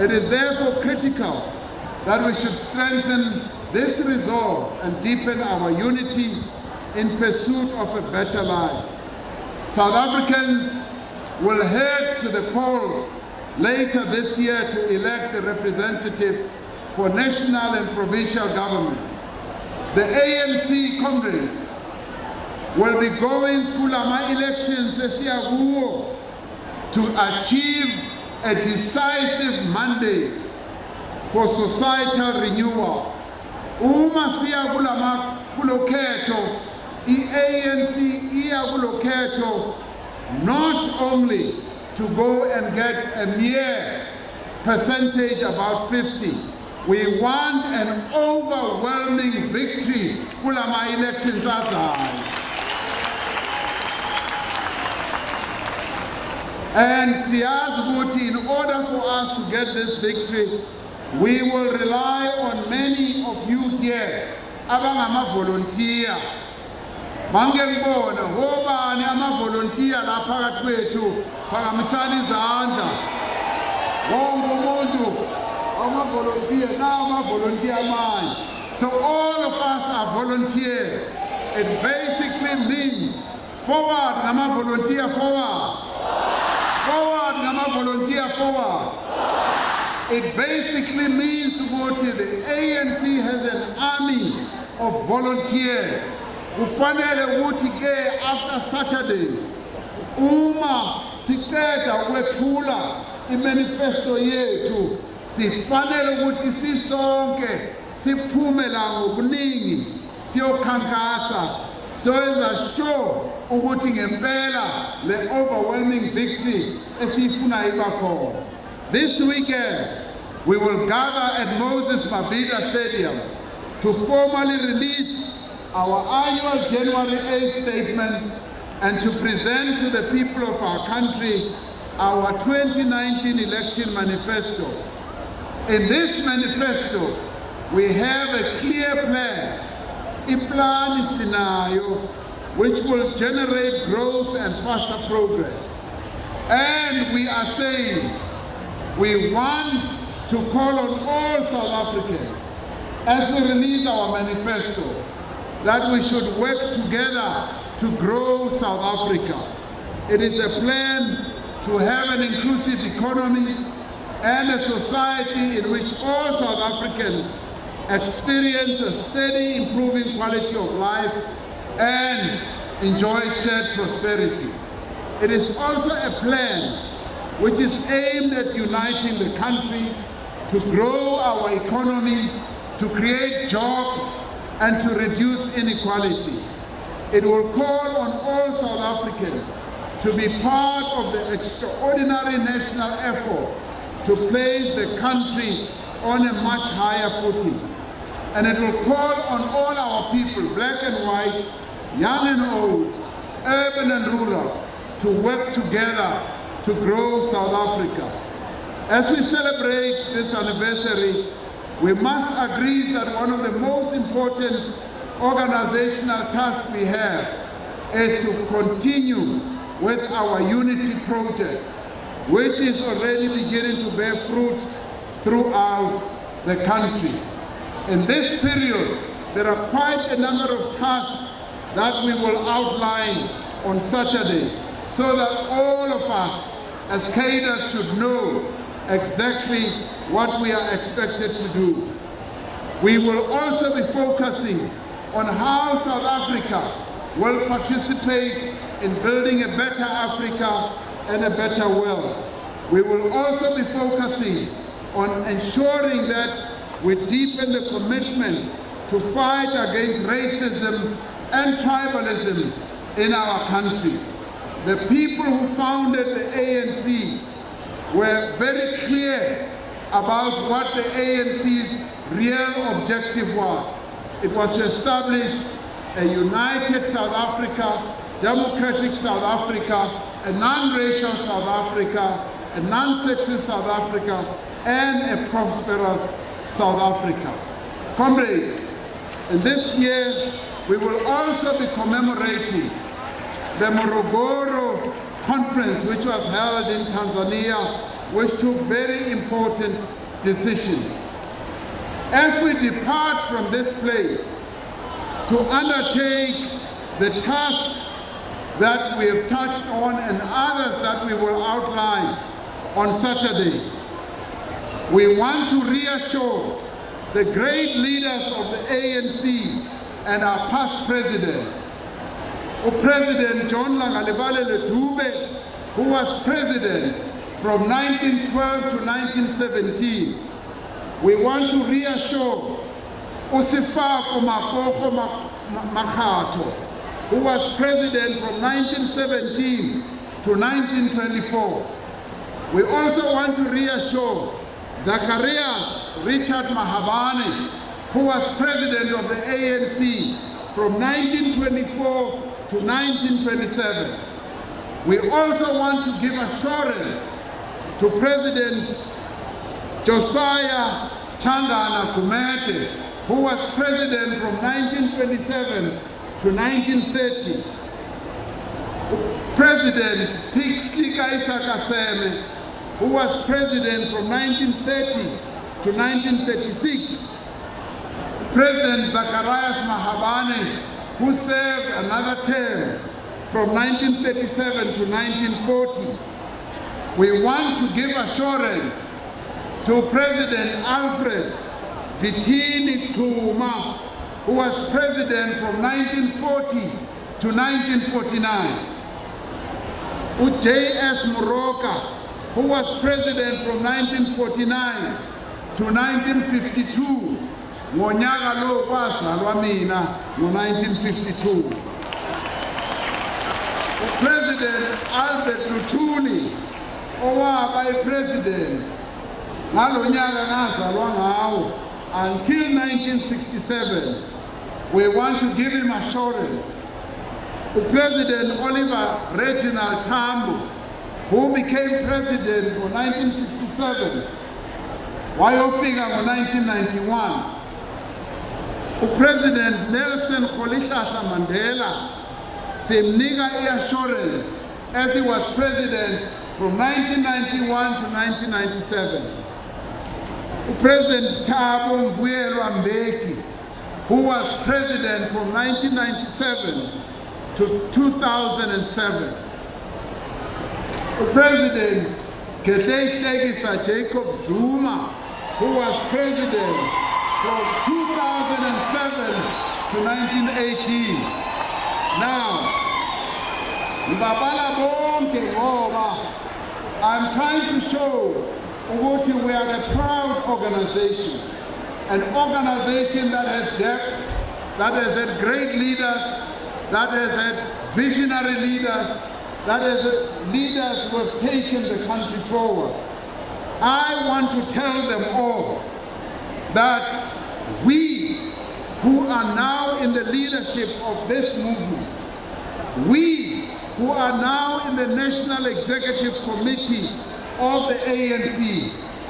It is therefore critical that we should strengthen this resolve and deepen our unity in pursuit of a better life. South Africans will head to the polls later this year to elect the representatives for national and provincial government. The ANC comrades will be going to Lama elections this year to achieve a decisive mandate for societal renewal. Uma siya kulokhetho, ANC iya kulokhetho not only to go and get a mere percentage, about 50. We want an overwhelming victory kulama elections azayo. And siyazi ukuthi in order for us to get this victory, we will rely on many of you here abangama volunteer. Mange ngibona hobani ama volunteer la phakathi kwethu phakamisani izandla. Wonke umuntu ama volunteer na volunteer manje. So all of us are volunteers. It basically means forward nama volunteer forward. Forward nama volunteer forward. It basically means what the ANC has an army of volunteers. Ufanele ukuthi ke after Saturday uma siqeda ukwethula imanifesto yethu sifanele ukuthi sisonke siphume la ngokuningi siyokhankasa soyenza sure ukuthi ngempela le overwhelming victory esifuna iba khona. This weekend we will gather at Moses Mabhida Stadium to formally release our annual January 8th statement and to present to the people of our country our 2019 election manifesto. In this manifesto, we have a clear plan, a plan scenario, which will generate growth and faster progress. And we are saying we want to call on all South Africans as we release our manifesto that we should work together to grow South Africa. It is a plan to have an inclusive economy and a society in which all South Africans experience a steady improving quality of life and enjoy shared prosperity. It is also a plan which is aimed at uniting the country to grow our economy, to create jobs, and to reduce inequality. It will call on all South Africans to be part of the extraordinary national effort to place the country on a much higher footing. And it will call on all our people, black and white, young and old, urban and rural, to work together to grow South Africa. As we celebrate this anniversary, we must agree that one of the most important organizational task we have is to continue with our unity project, which is already beginning to bear fruit throughout the country. In this period, there are quite a number of tasks that we will outline on Saturday, so that all of us as cadres should know exactly what we are expected to do. We will also be focusing on how South Africa will participate in building a better Africa and a better world. We will also be focusing on ensuring that we deepen the commitment to fight against racism and tribalism in our country. The people who founded the ANC were very clear about what the ANC's real objective was. It was to establish a united South Africa, democratic South Africa, a non-racial South Africa, a non-sexist South Africa, and a prosperous South Africa. Comrades, in this year, we will also be commemorating the Morogoro conference, which was held in Tanzania, which took very important decisions. As we depart from this place to undertake the tasks that we have touched on and others that we will outline on Saturday, we want to reassure the great leaders of the ANC and our past presidents. President John Langalibalele Dube, who was president from 1912 to 1917. We want to reassure Usifako Mapofo Makhato, who was president from 1917 to 1924. We also want to reassure Zacharias Richard Mahabane, who was president of the ANC from 1924 to 1927. We also want to give assurance to President Josiah Changana Kumete, who was president from 1927 to 1930. President Pixlika Isakaseme, who was president from 1930 to 1936. President Zacharias Mahabane, who served another term from 1937 to 1940. We want to give assurance to President Alfred Bitini Kuma, who was president from 1940 to 1949. J.S. Moroka, who was president from 1949 to 1952. Ngonyaka lo kwazalwa mina ngo-1952. President Albert Luthuli, owaba president ngalo nyaka ngazalwa ngawo until 1967. We want to give him assurance. President Oliver Reginald Tambo, who became president in 1967, wayofika ngo-1991. President Nelson Rolihlahla Mandela simnika assurance as he was president from 1991 to 1997. President Thabo Mbuyelwa Mbeki, who was president from 1997 to 2007. President Gedleyihlekisa Jacob Zuma, who was president from 2007 to 1918. Now, I'm trying to show that we are a proud organization, an organization that has depth, that has had great leaders, that has had visionary leaders, that has had leaders who have taken the country forward. I want to tell them all that we who are now in the leadership of this movement, we who are now in the National Executive Committee of the ANC,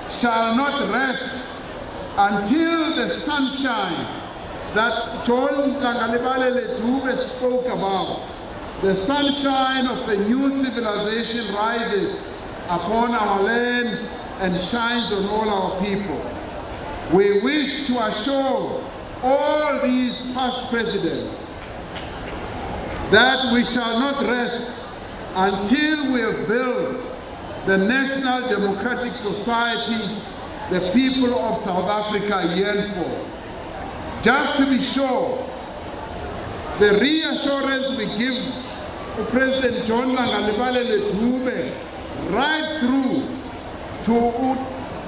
shall not rest until the sunshine that John Langalibale Dube spoke about. The sunshine of a new civilization rises upon our land and shines on all our people. We wish to assure all these past presidents that we shall not rest until we have built the national democratic society the people of South Africa yearn for. Just to be sure, the reassurance we give to President John Langalibale Dube right through to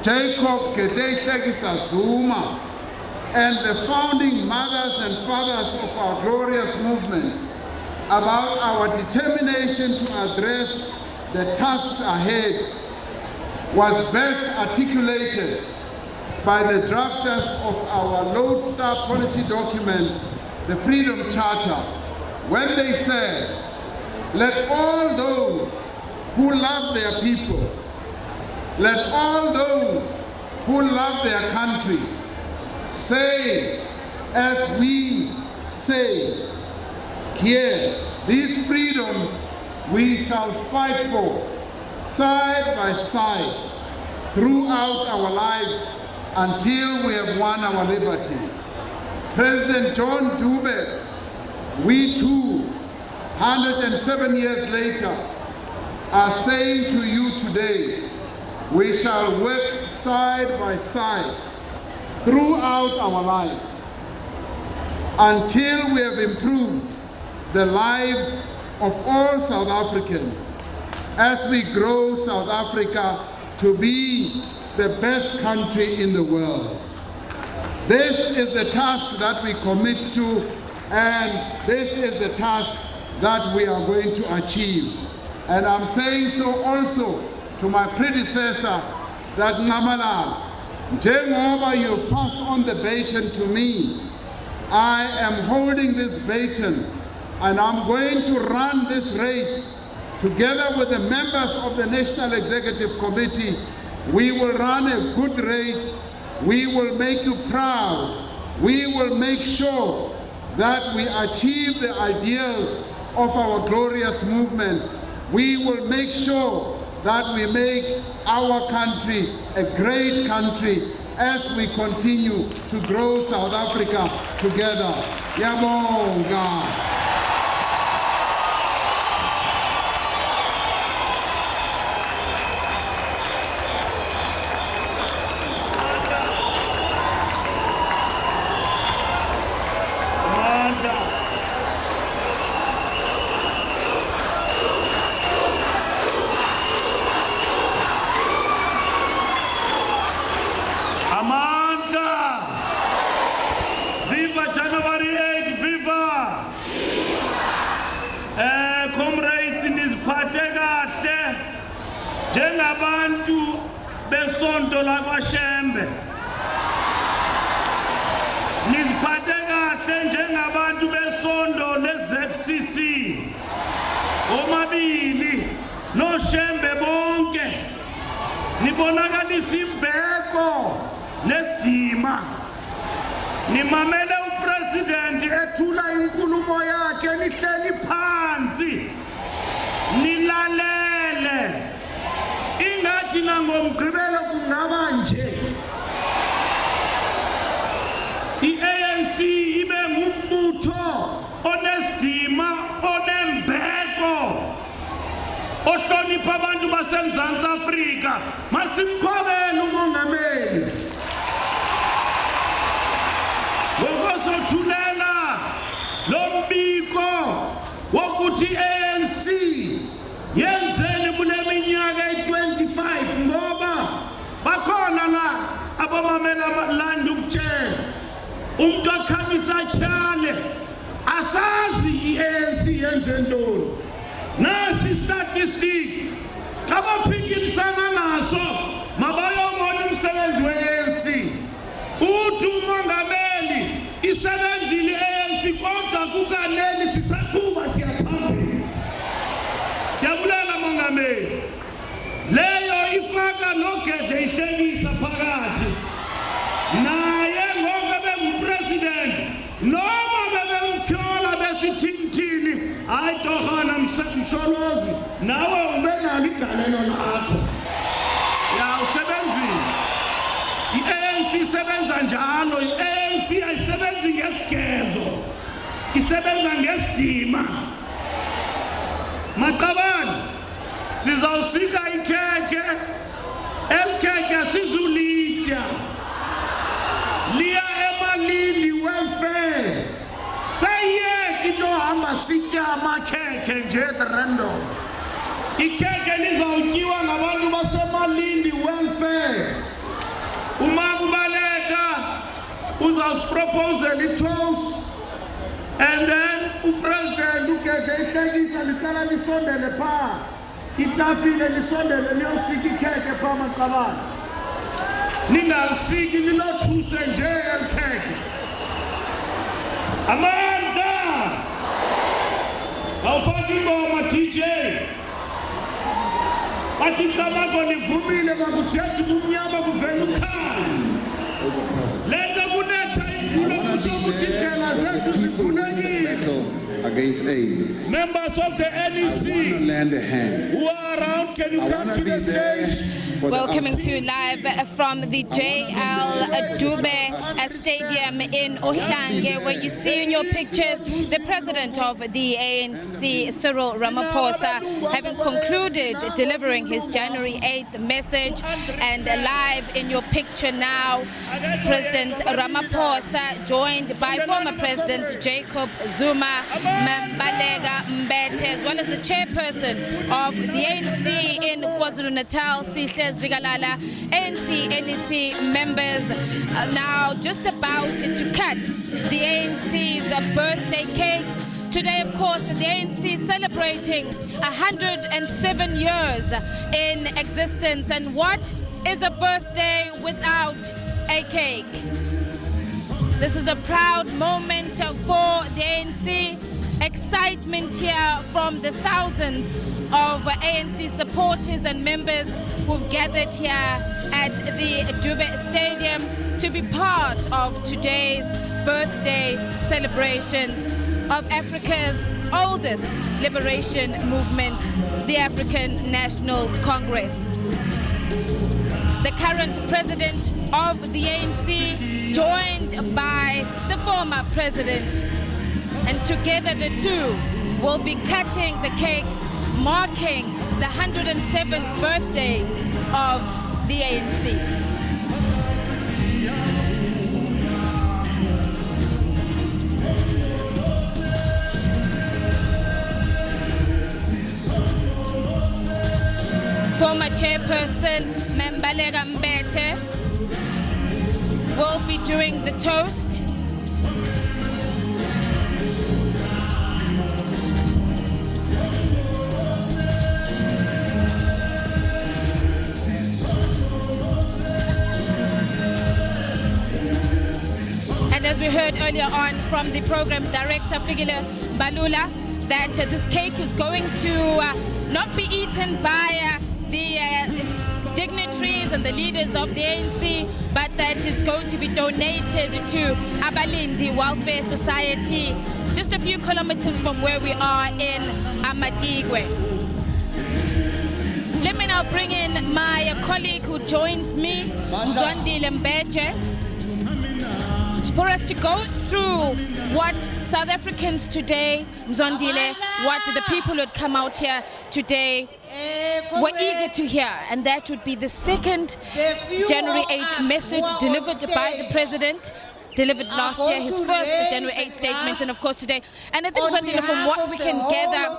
Jacob Gedleyihlekisa Zuma and the founding mothers and fathers of our glorious movement about our determination to address the tasks ahead was best articulated by the drafters of our lodestar policy document, the Freedom Charter, when they said, let all those who love their people, let all those who love their country say as we say here, these freedoms we shall fight for side by side throughout our lives until we have won our liberty. President John Dube, we too, 107 years later, are saying to you today, we shall work side by side throughout our lives until we have improved the lives of all South Africans as we grow South Africa to be the best country in the world. This is the task that we commit to, and this is the task that we are going to achieve. And I'm saying so also to my predecessor, that Ngamalala, njengoba you pass on the baton to me, I am holding this baton and I'm going to run this race together with the members of the National Executive Committee. We will run a good race. We will make you proud. We will make sure that we achieve the ideals of our glorious movement. We will make sure that we make our country a great country as we continue to grow South Africa together. Yabonga. Njengabantu besonto lakwaShembe, niziphathe kahle njengabantu besonto leZFCC, omabili noShembe bonke nibonakalisa imbeko nesidima. Nimamele upresident ethula inkulumo yakhe nihleli phansi nilalele. Ingathi nangomgqibelo kungaba nje i-ANC ibe ngumbutho onesidima onembeko ohlonipha abantu baseMzantsi Afrika. Masimkhobele umongameli ngokuzothulela lo mbiko wokuthi i-ANC yenzeni kule minyaka e-25 ngoba bakhona la abamamela abalanda ukutshela umuntu akhamisa tyhale asazi i-ANC yenze ntoni. Nasi statistic xa baphikilisana naso mabayobona umsebenzi we-ANC. Uthi umongameli isebenzile i-ANC kodwa kukaneli sisaqhuba siyaphambili. Siyabulela mongameli. Leyo ifaka noGedleyihlekisa phakathi. Naye ngoba bengupresident noma bebemthola besithintini hayi torhana msholozi nawe ubenalo igalelo lakho ya usebenzile i-ANC isebenza njalo i-ANC ayisebenzi ngesigezo isebenza ngesidima maqabane sizawusika ikhekhe elikhekhe sizulitya liya emalini welfare sayiyeki into hamba sitya amakhekhe nje random ikhekhe lizawutyiwa ngabantu basemalini welfare umakubaleka uzawusiproposela i-toast and then upresident ukhekhe ihlekisa licala lisondele phaa itafile lisondele liyosika ikhekhe phaa maqabane ningalisiki lilothuse nje elikhekhe amandla awufaki ingoma DJ bathi cabako nivumile bakuthethi kumnyama kuvela ukhanya lento kunetha imvulo kusho ukuthi indlela zethu zivulekile against AIDS. Members of the NEC Lend a hand. who are around, can you come to the stage? Welcoming to you live from the JL Dube Stadium in Ohlange, where you see in your pictures the president of the ANC, Cyril Ramaphosa, having concluded delivering his January 8th message. And live in your picture now, President Ramaphosa, joined by former President Jacob Zuma, Mbalega Mbete, as well as the chairperson of the ANC in KwaZulu-Natal, Zigalala, ANC, NEC members are now just about to cut the ANC's birthday cake. Today, of course, the ANC is celebrating 107 years in existence. And what is a birthday without a cake? This is a proud moment for the ANC. Excitement here from the thousands of ANC supporters and members who've gathered here at the Dube Stadium to be part of today's birthday celebrations of Africa's oldest liberation movement, the African National Congress. The current president of the ANC, joined by the former president, and together the two will be cutting the cake, marking the 107th birthday of the ANC. Former chairperson Mbalega Mbete will be doing the toast. And as we heard earlier on from the program director, Figile Balula, that this cake is going to not be eaten by the dignitaries and the leaders of the ANC, but that it's going to be donated to Abalindi Welfare Society, just a few kilometers from where we are in Amadigwe. Let me now bring in my colleague who joins me, Mzwandile Mbeje, for us to go through what South Africans today, Mzwandile, what the people who had come out here today were eager to hear, and that would be the second January 8th message delivered by the president, delivered last year, his first January 8th statement, and of course today. And I think, Mzwandile, from what we can gather,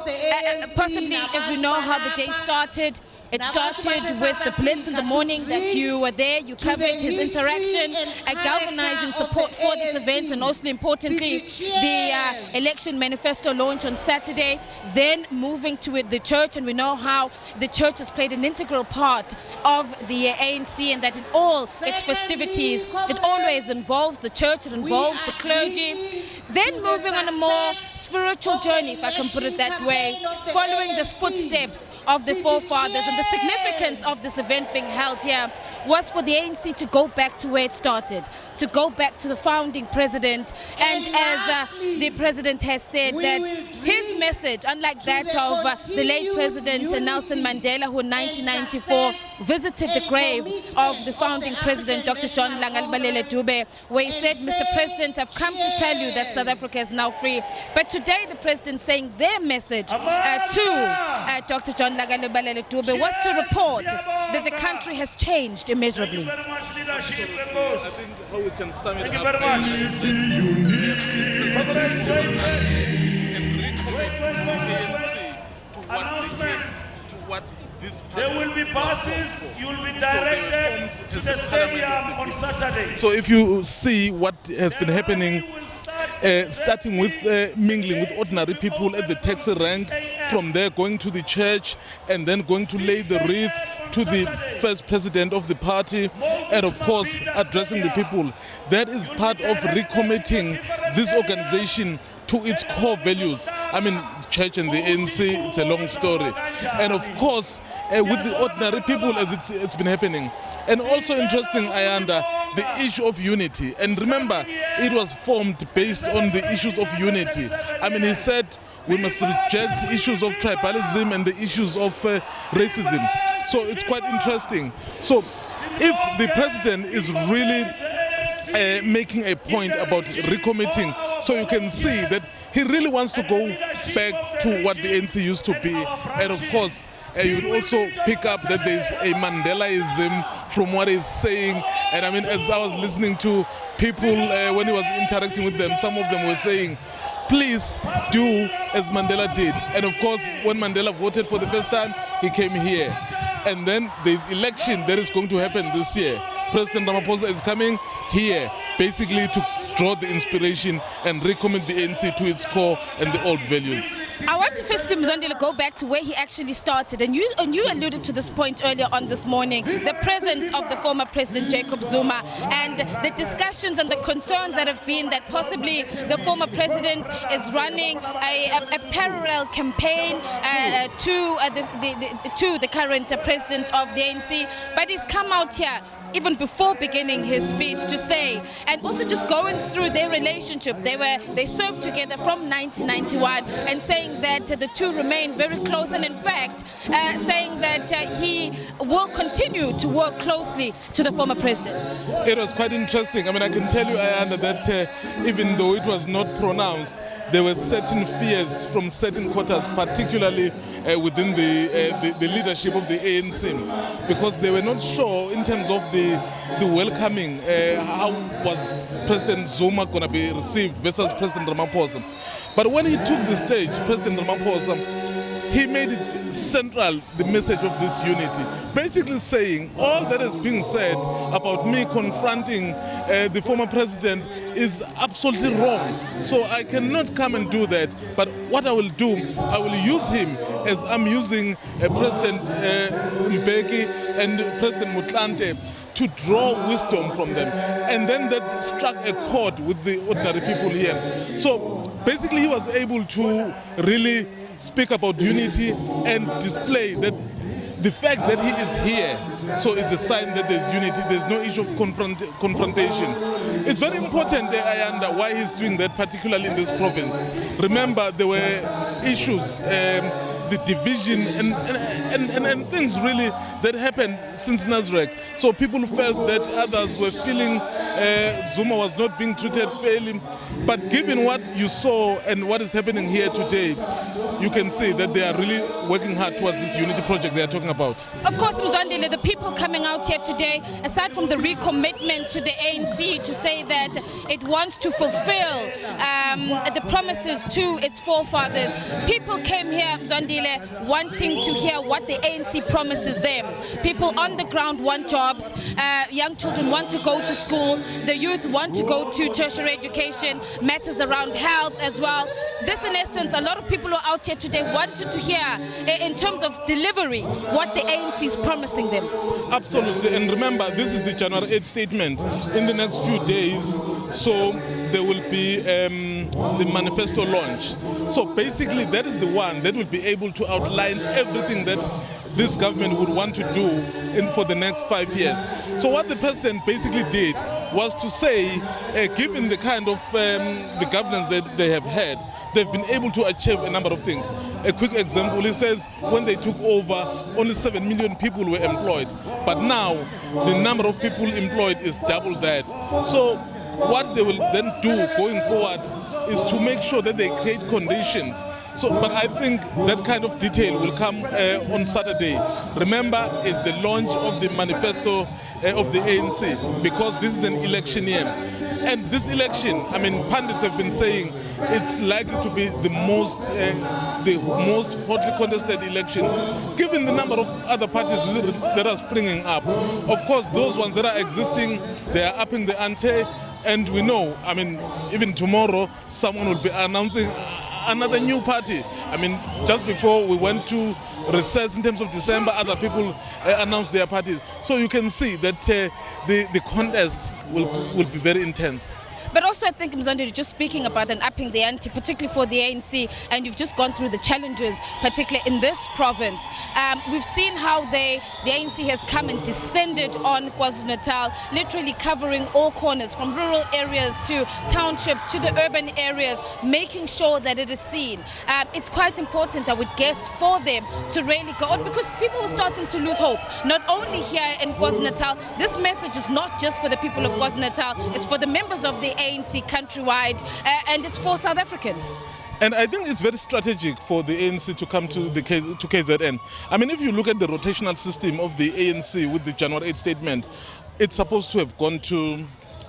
possibly as we know how the day started, it started with the blitz in the morning that you were there, you covered his interaction, galvanizing support for this event, and also importantly, the election manifesto launch on Saturday, then moving to the church, and we know how the church has played an integral part of the ANC, and that in all its festivities, it always involves the church, it involves the clergy. Then moving on a more spiritual journey, if I can put it that way, following the footsteps of the forefathers and the significance of this event being held here was for the ANC to go back to where it started, to go back to the founding president. And as the president has said that his message, unlike that of the late President Nelson Mandela, who in 1994 visited the grave of the founding president, Dr. John Langalibalele Dube, where he said, Mr. President, I've come to tell you that South Africa is now free. But today the president saying their message to Dr. John Langalibalele Dube was to report that the country has changed immeasurably. Thank you very much, leadership. I think how we can sum it Thank you up. very much. Announcement. There will be buses. You will be directed to the stadium on Saturday. So if you see what has been happening, starting with mingling with ordinary people at the taxi rank, from there going to the church, and then going to lay the wreath to the first president of the party, and of course addressing the people. That is part of recommitting this organization to its core values. I mean, church and the ANC, it's a long story. And of course, with the ordinary people, as it's been happening. And also interesting, Ayanda, the issue of unity. And remember, it was formed based on the issues of unity. I mean, he said we must reject issues of tribalism and the issues of racism. So it's quite interesting. So if the president is really making a point about recommitting, so you can see that he really wants to go back to what the ANC used to be. And of course, you would also pick up that there's a Mandelaism from what he's saying. And I mean, as I was listening to people when he was interacting with them, some of them were saying, please do as Mandela did. And of course, when Mandela voted for the first time, he came here. And then there's election that is going to happen this year. President Ramaphosa is coming here basically to draw the inspiration and recommit the ANC to its core and the old values. I want to first, Mzondile, go back to where he actually started. And you alluded to this point earlier on this morning, the presence of the former President Jacob Zuma and the discussions and the concerns that have been that possibly the former president is running a parallel campaign to the current president of the ANC. But he's come out here even before beginning his speech to say, and also just going through their relationship, they served together from 1991, and saying that the two remain very close, and in fact saying that he will continue to work closely to the former president. It was quite interesting. I mean, I can tell you, Ayanda, that even though it was not pronounced, there were certain fears from certain quarters, particularly within the leadership of the ANC, because they were not sure in terms of the welcoming, how was President Zuma going to be received versus President Ramaphosa. But when he took the stage, President Ramaphosa, he made it central, the message of this unity, basically saying all that is being said about me confronting the former president is absolutely wrong. So I cannot come and do that. But what I will do, I will use him as I'm using President Mbeki and President Motlanthe to draw wisdom from them. And then that struck a chord with the ordinary people here. So basically he was able to really speak about unity and display that the fact that he is here, so it's a sign that there's unity, there's no issue of confrontation. It's very important, Ayanda, why he's doing that, particularly in this province. Remember, there were issues, the division and things really that happened since Nasrec. So people felt that others were feeling Zuma was not being treated fairly. But given what you saw and what is happening here today, you can see that they are really working hard towards this unity project they are talking about. Of course, Mzondile, the people coming out here today, aside from the recommitment to the ANC to say that it wants to fulfill the promises to its forefathers, people came here, Mzondile, wanting to hear what the ANC promises them. People on the ground want jobs, young children want to go to school, the youth want to go to tertiary education, matters around health as well. This, in essence, a lot of people who are out here today wanted to hear, in terms of delivery, what the ANC is promising them. Absolutely, and remember, this is the January 8th statement. In the next few days, so there will be the manifesto launch. So basically, that is the one that will be able to outline everything that this government would want to do for the next 5 years. So what the president basically did was to say, given the kind of the governance that they have had, they've been able to achieve a number of things. A quick example, he says when they took over, only 7 million people were employed. But now, the number of people employed is double that. So what they will then do going forward is to make sure that they create conditions. But I think that kind of detail will come on Saturday. Remember, it's the launch of the manifesto of the ANC, because this is an election year. And this election, I mean, pundits have been saying it's likely to be the most hotly contested elections, given the number of other parties that are springing up. Of course, those ones that are existing, they are upping the ante, and we know, I mean, even tomorrow, someone will be announcing another new party. I mean, just before we went to recess in terms of December, other people announced their parties. So you can see that the contest will be very intense. But also, I think, Mzondi, just speaking about and upping the ante, particularly for the ANC, and you've just gone through the challenges, particularly in this province. We've seen how the ANC has come and descended on KwaZulu-Natal, literally covering all corners, from rural areas to townships to the urban areas, making sure that it is seen. It's quite important, I would guess, for them to really go on, because people are starting to lose hope. Not only here in KwaZulu-Natal, this message is not just for the people of KwaZulu-Natal, it's for the members of the ANC countrywide, and it's for South Africans. And I think it's very strategic for the ANC to come to KZN. I mean, if you look at the rotational system of the ANC with the January 8 statement, it's supposed to have gone to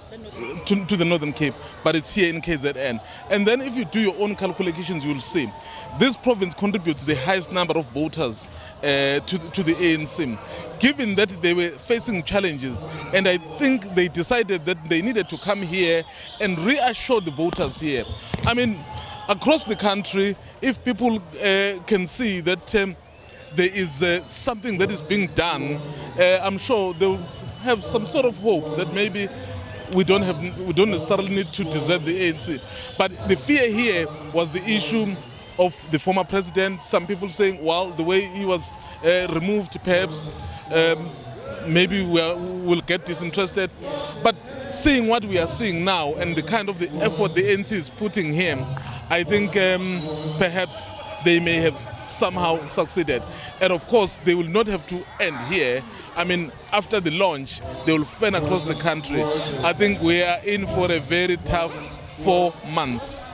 the Northern Cape, but it's here in KZN. And then if you do your own calculations, you'll see this province contributes the highest number of voters to the ANC, given that they were facing challenges. And I think they decided that they needed to come here and reassure the voters here. I mean, across the country, if people can see that there is something that is being done, I'm sure they'll have some sort of hope that maybe we don't necessarily need to desert the ANC. But the fear here was the issue of the former president. Some people saying, well, the way he was removed, perhaps maybe we'll get disinterested. But seeing what we are seeing now and the kind of the effort the ANC is putting here, I think perhaps they may have somehow succeeded. And of course, they will not have to end here. I mean, after the launch, they will fan across the country. I think we are in for a very tough 4 months.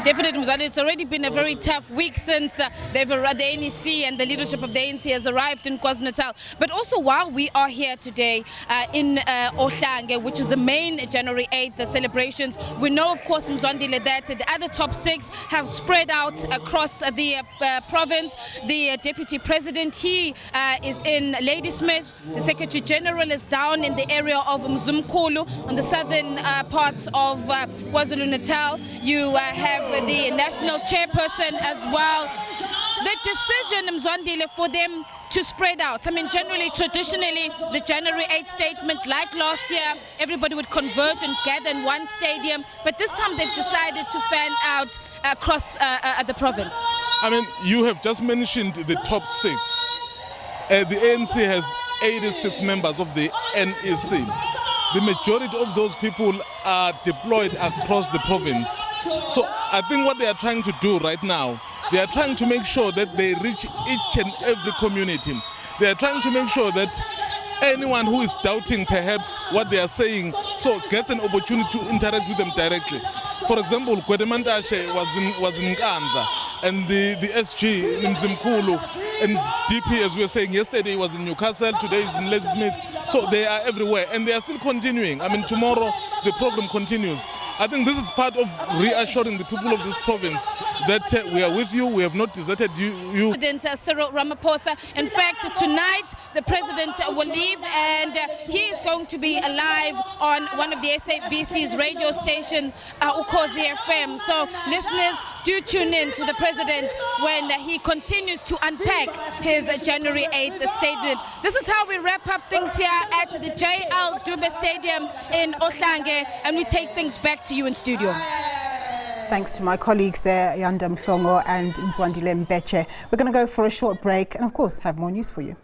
Definitely, Mzali. It's already been a very tough week since the NEC and the leadership of the ANC has arrived in KwaZulu-Natal. But also, while we are here today in Ohlange, which is the main January 8th celebrations, we know, of course, Mzwandile, that the other top 6 have spread out across the province. The Deputy President, he is in Ladysmith. The Secretary General is down in the area of Mzumkulu, on the southern parts of KwaZulu-Natal. You have the national chairperson as well. The decision, Mzwandile, for them to spread out. I mean, generally, traditionally, the January 8th statement, like last year, everybody would converge and gather in one stadium. But this time, they've decided to fan out across the province. I mean, you have just mentioned the top 6. The ANC has 86 members of the NEC. The majority of those people are deployed across the province. So I think what they are trying to do right now, they are trying to make sure that they reach each and every community. They are trying to make sure that anyone who is doubting perhaps what they are saying, so gets an opportunity to interact with them directly. For example, Kwedemantashe was in Nkandla, and the SG in Mzimkulu, and DP, as we were saying yesterday, was in Newcastle, today is in Ladysmith. So they are everywhere, and they are still continuing. I mean, tomorrow the program continues. I think this is part of reassuring the people of this province that we are with you, we have not deserted you. President Cyril Ramaphosa. In fact, tonight the president will leave, and he is going to be live on one of the SABC's radio stations, Ukhozi FM. So listeners, do tune in to the president when he continues to unpack his January 8th statement. This is how we wrap up things here at the JL Dube Stadium in Ohlange, and we take things back to you in studio. Thanks to my colleagues there, Yanda Mhlongo and Mzwandile Mbeche. We're going to go for a short break and, of course, have more news for you.